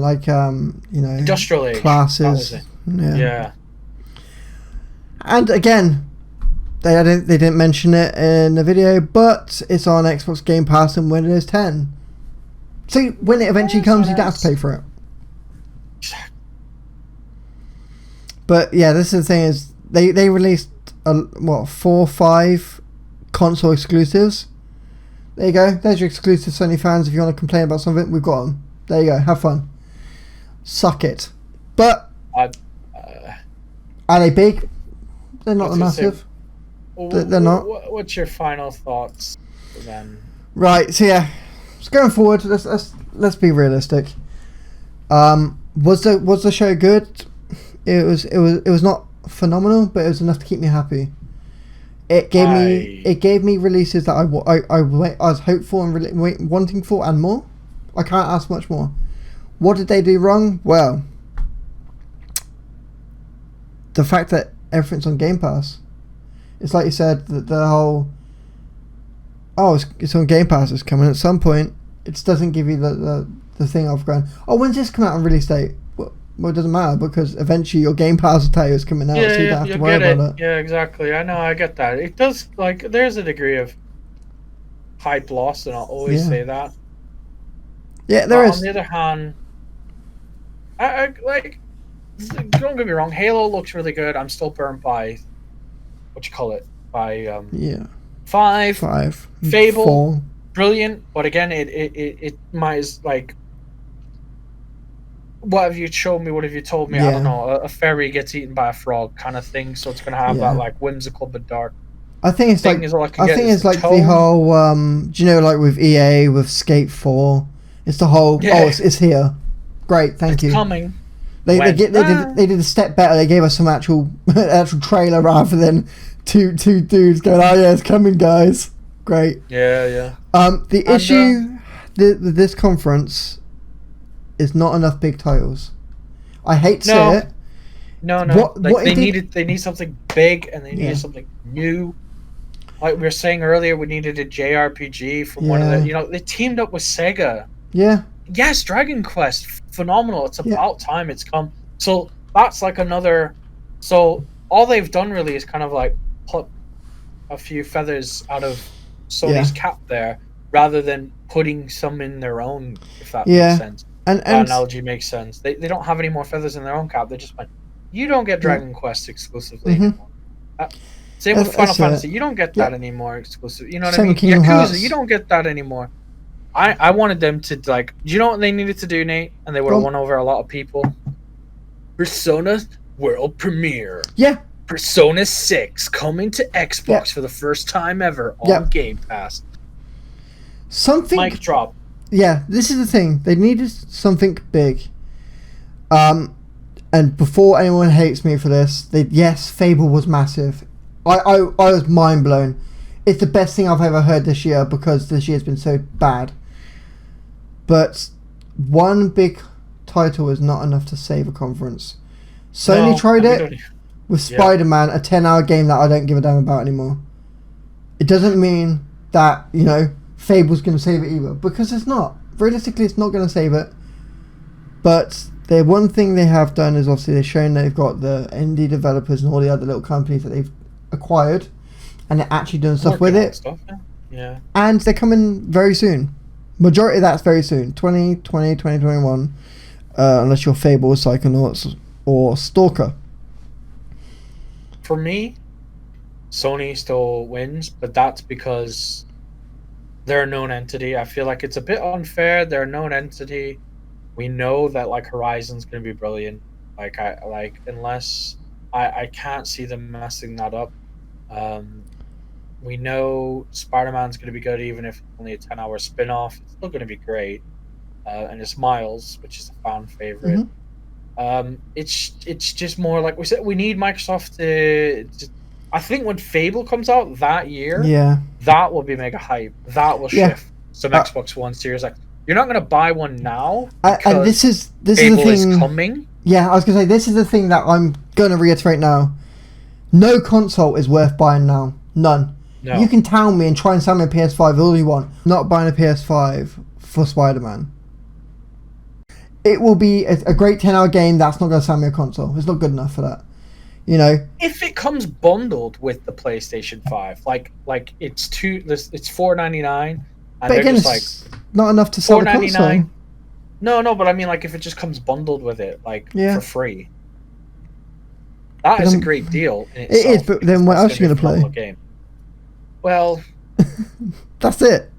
industrial age classes. That was it. Yeah. And again, they didn't mention it in the video, but it's on Xbox Game Pass and Windows 10. So when it eventually comes, you don't have to pay for it. But yeah, this is the thing is they released 4 or 5 console exclusives. There you go. There's your exclusive Sony fans. If you want to complain about something, we've got them. There you go. Have fun. Suck it. But are they big? They're not massive. They're not. What's your final thoughts then? Right. So yeah, just going forward. Let's be realistic. Was the show good? It was not phenomenal, but it was enough to keep me happy. It gave me releases that I was hopeful and wanting for and more. I can't ask much more. What did they do wrong? Well, the fact that everything's on Game Pass. It's like you said, the whole it's on Game Pass, it's coming at some point. It just doesn't give you the thing of going, when's this come out on release date? Well, it doesn't matter because eventually your Game Pass will tell you it's coming out, so you don't have to worry about it. Yeah, exactly. I know, I get that. It does, there's a degree of hype loss, and I'll always say that. Yeah, there is. On the other hand, I don't get me wrong, Halo looks really good. I'm still burnt by, by 5. Fable, 4. Brilliant, but again, it might what have you shown me? What have you told me? I don't know. A fairy gets eaten by a frog, kind of thing. So it's gonna have that whimsical but dark. I think it's the whole. With EA with Skate 4, it's the whole. It's here. Great, thank you. It's coming. They did a step better. They gave us some actual trailer rather than two dudes going, it's coming, guys. Great. Yeah. The issue with this conference is not enough big titles. I hate to say it. No. Like they need something big, and they needed something new. Like we were saying earlier, we needed a JRPG from one of the. You know, they teamed up with Sega. Yeah. Yes, Dragon Quest, phenomenal. It's about time it's come. So that's like another. So all they've done really is kind of like put a few feathers out of Sony's cap there, rather than putting some in their own. If that makes sense. And that analogy makes sense. They don't have any more feathers in their own cap. They just went, you don't get Dragon Quest exclusively anymore. Same with Final Fantasy. You don't get that anymore exclusive. You know what I mean? Yakuza, you don't get that anymore. I wanted them to, like, do you know what they needed to do, Nate? And they would have won over a lot of people. Persona World Premiere. Yeah. Persona 6 coming to Xbox for the first time ever on Game Pass. Something. Mic drop. Yeah, this is the thing. They needed something big. And before anyone hates me for this, yes, Fable was massive. I was mind blown. It's the best thing I've ever heard this year because this year's been so bad. But one big title is not enough to save a conference. Sony tried it with Spider-Man, a 10-hour game that I don't give a damn about anymore. It doesn't mean that, you know, Fable's going to save it either, because it's not. Realistically, it's not going to save it. But the one thing they have done is obviously they've shown they've got the indie developers and all the other little companies that they've acquired, and they're actually doing stuff with it. Yeah. And they're coming very soon. Majority of that's very soon. 2020, 2021. Unless you're Fable, Psychonauts, or Stalker. For me, Sony still wins, but that's because they're a known entity. I feel like it's a bit unfair. They're a known entity. We know that like Horizon's going to be brilliant. Unless I can't see them messing that up. We know Spider-Man's going to be good, even if it's only a 10-hour spin-off. It's still going to be great. And it's Miles, which is a fan favorite. It's just more like we said. We need Microsoft to. I think when Fable comes out that year, that will be mega hype. That will shift some Xbox One Series X. You're not going to buy one now. And this is the thing. Is coming. Yeah, I was going to say this is the thing that I'm going to reiterate now. No console is worth buying now. None. No. You can tell me and try and sell me a PS5 all you want. Not buying a PS5 for Spider-Man. It will be a great 10-hour game. That's not going to sell me a console. It's not good enough for that. You know, if it comes bundled with the PlayStation 5, like it's $4.99, and but again, it's not enough to sell the console. No, but I mean, like if it just comes bundled with it, for free, that is a great deal. In itself, it is, but then what else are you going to play? Game. Well, that's it.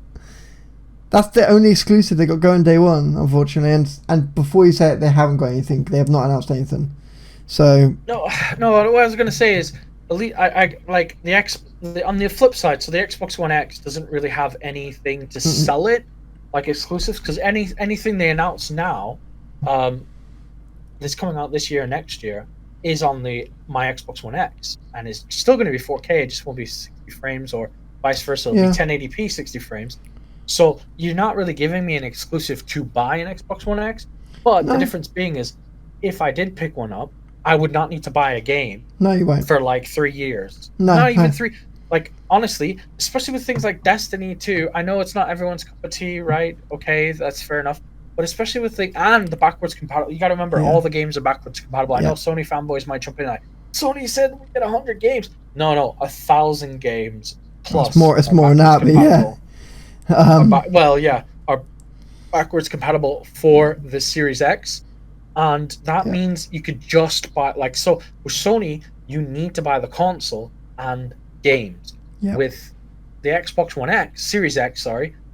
That's the only exclusive they got going day one, unfortunately. And before you say it, they haven't got anything. They have not announced anything. So no. What I was going to say is, on the flip side. So the Xbox One X doesn't really have anything to sell it like exclusives, because anything they announce now, that's coming out this year and next year, is on my Xbox One X, and it's still going to be 4K. It just won't be 60 frames, or vice versa. It'll be 1080p 60 frames. So you're not really giving me an exclusive to buy an Xbox One X, but the difference being is, if I did pick one up, I would not need to buy a game. No, you won't. For like 3 years. No, not even 3. Like honestly, especially with things like Destiny 2, I know it's not everyone's cup of tea, right? Okay, that's fair enough. But especially with the backwards compatible, you got to remember all the games are backwards compatible. I know Sony fanboys might jump in like, Sony said we get 100 games. No, 1,000 games plus. It's more than that, but yeah. Are backwards compatible for the Series X, and that means you could just buy with Sony, you need to buy the console and games. With the Xbox One X, Series X,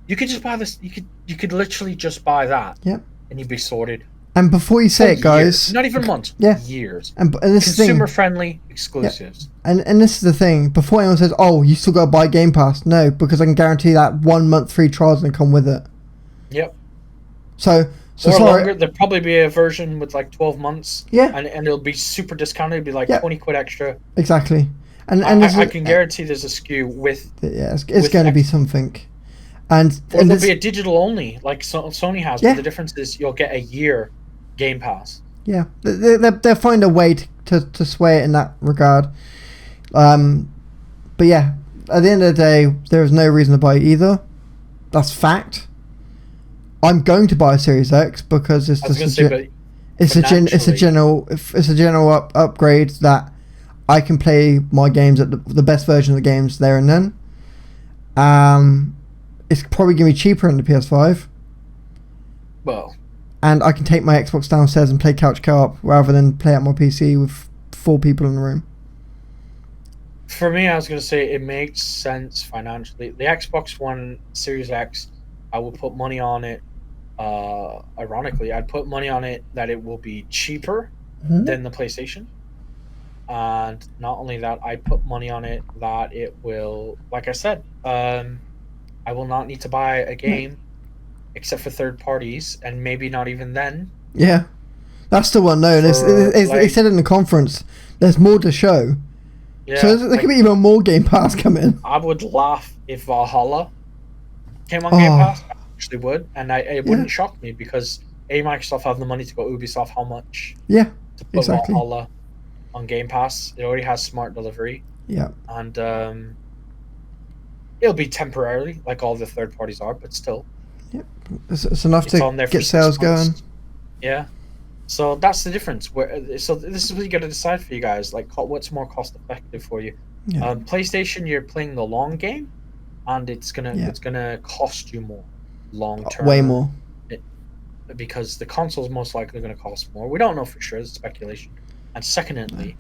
you could just buy this. You could literally just buy that. Yep. And you'd be sorted. And before you say it, guys, not even months. Years. And this is consumer friendly exclusives. And this is the thing. Before anyone says, "Oh, you still got to buy Game Pass," no, because I can guarantee that 1 month free trial is going to come with it. Yep. So longer. There'll probably be a version with like 12 months. Yeah. And it'll be super discounted. It'll be like 20 quid extra. Exactly. And I can guarantee there's a SKU with. Yeah, it's going to be something. Or there'll be a digital only, like Sony has. But the difference is you'll get a year Game Pass. Yeah, they'll find a way to to sway it in that regard. But yeah, at the end of the day, there is no reason to buy either. That's fact. I'm going to buy a Series X because it's a general upgrade that I can play my games at the best version of the games there and then. It's probably going to be cheaper in the PS5. Well, and I can take my Xbox downstairs and play couch co-op rather than play at my PC with 4 people in the room. For me, I was going to say it makes sense financially. The Xbox One Series X, I will put money on it. Ironically, I'd put money on it that it will be cheaper than the PlayStation. And not only that, I put money on it that it will, like I said, I will not need to buy a game except for third parties, and maybe not even then. Yeah, that's the one. No, they said in the conference, there's more to show. Yeah, so there could be even more Game Pass coming. I would laugh if Valhalla came on Game Pass. I actually would, and it wouldn't shock me because Microsoft have the money to go Ubisoft how much? Yeah, to put Valhalla on Game Pass. It already has smart delivery. Yeah, and it'll be temporarily, like all the third parties are, but still. Yeah, it's enough to get sales going. Yeah. So that's the difference. So this is what you got to decide for you guys. Like, what's more cost effective for you? Yeah. PlayStation, you're playing the long game, and it's gonna cost you more, long term. Way more. Because the console is most likely going to cost more. We don't know for sure. It's speculation. And secondly,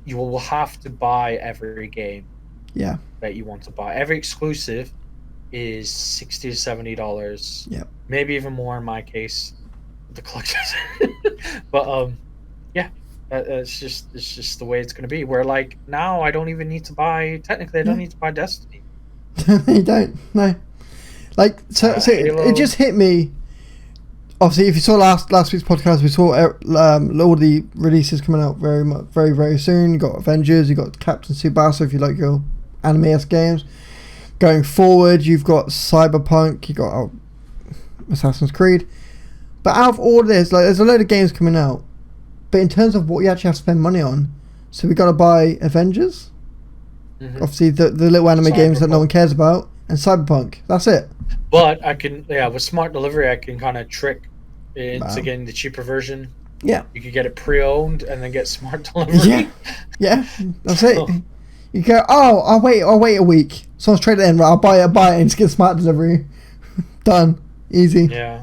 you will have to buy every game. Yeah. That you want to buy. Every exclusive is $60 to $70. Yeah. Maybe even more in my case. The collectors. But yeah, it's just the way it's going to be. Where like now I don't even need to buy. Technically, I don't need to buy Destiny. You don't. No. Like so it just hit me. Obviously, if you saw last week's podcast, we saw all the releases coming out very, very soon. You got Avengers, you got Captain Tsubasa if you like your anime-esque games. Going forward, you've got Cyberpunk, you got Assassin's Creed. But out of all this, like, there's a load of games coming out. But in terms of what you actually have to spend money on, so we got to buy Avengers. Mm-hmm. Obviously, the little anime games that no one cares about, and Cyberpunk. That's it. But I can, with smart delivery, I can kind of trick into getting the cheaper version. Yeah. You could get it pre-owned and then get smart delivery. Yeah, that's it. You go, I'll wait a week. Someone's traded it in, right? I'll buy it and just get smart delivery. Done. Easy. Yeah.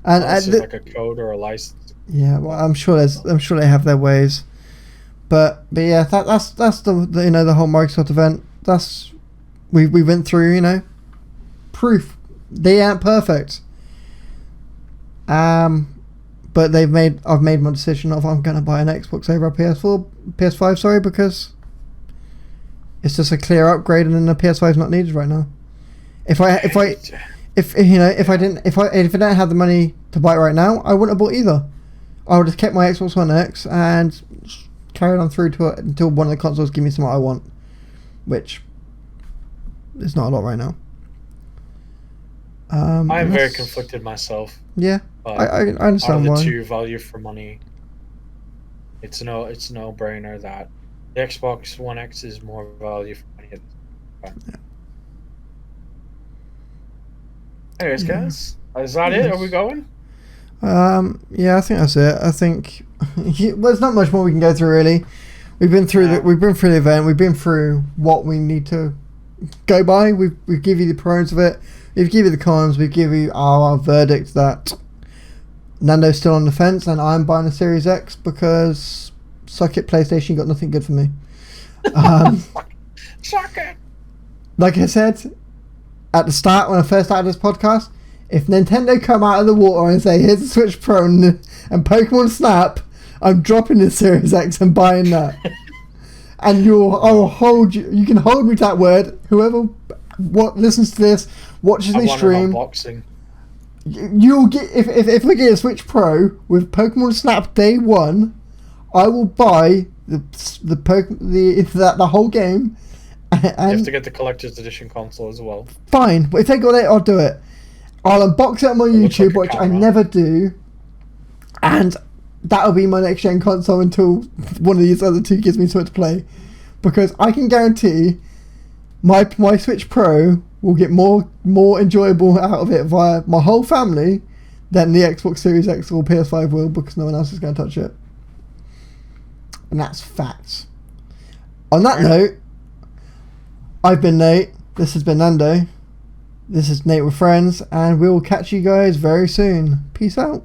And it's like a code or a license. Yeah, well, I'm sure they have their ways. But yeah, that's the the whole Microsoft event. That's we went through, proof they aren't perfect. But I've made my decision of I'm gonna buy an Xbox over a PS5, sorry, because it's just a clear upgrade, and then the PS5 is not needed right now. If I didn't have the money to buy it right now, I wouldn't have bought either. I would have kept my Xbox One X and carried on through until one of the consoles give me something I want, which is not a lot right now. I'm very conflicted myself. Yeah, I understand why. Out of the two, value for money. It's no brainer that the Xbox One X is more value for money at this time. Yeah. Anyways, guys, is that it? Are we going? Yeah, I think that's it. I think there's not much more we can go through really. We've been through the event. We've been through what we need to go by. We give you the pros of it. We give you the cons. We give you our verdict that Nando's still on the fence, and I'm buying a Series X because suck it, PlayStation, you got nothing good for me. Suck it. Like I said at the start when I first started this podcast, if Nintendo come out of the water and say here's the Switch Pro and Pokemon Snap, I'm dropping the Series X and buying that. And I will hold you. You can hold me to that word. Whoever listens to this, watches me stream. Unboxing. You'll get if we get a Switch Pro with Pokemon Snap day one, I will buy the whole game. And you have to get the collector's edition console as well. Fine, but if they got it, I'll do it. I'll unbox it on my YouTube, which I never do, and that'll be my next gen console until one of these other two gives me something to play, because I can guarantee my Switch Pro will get more enjoyable out of it via my whole family than the Xbox Series X or PS5 will, because no one else is going to touch it. And that's facts. On that note, I've been Nate. This has been Nando. This is Nate with Friends, and we will catch you guys very soon. Peace out.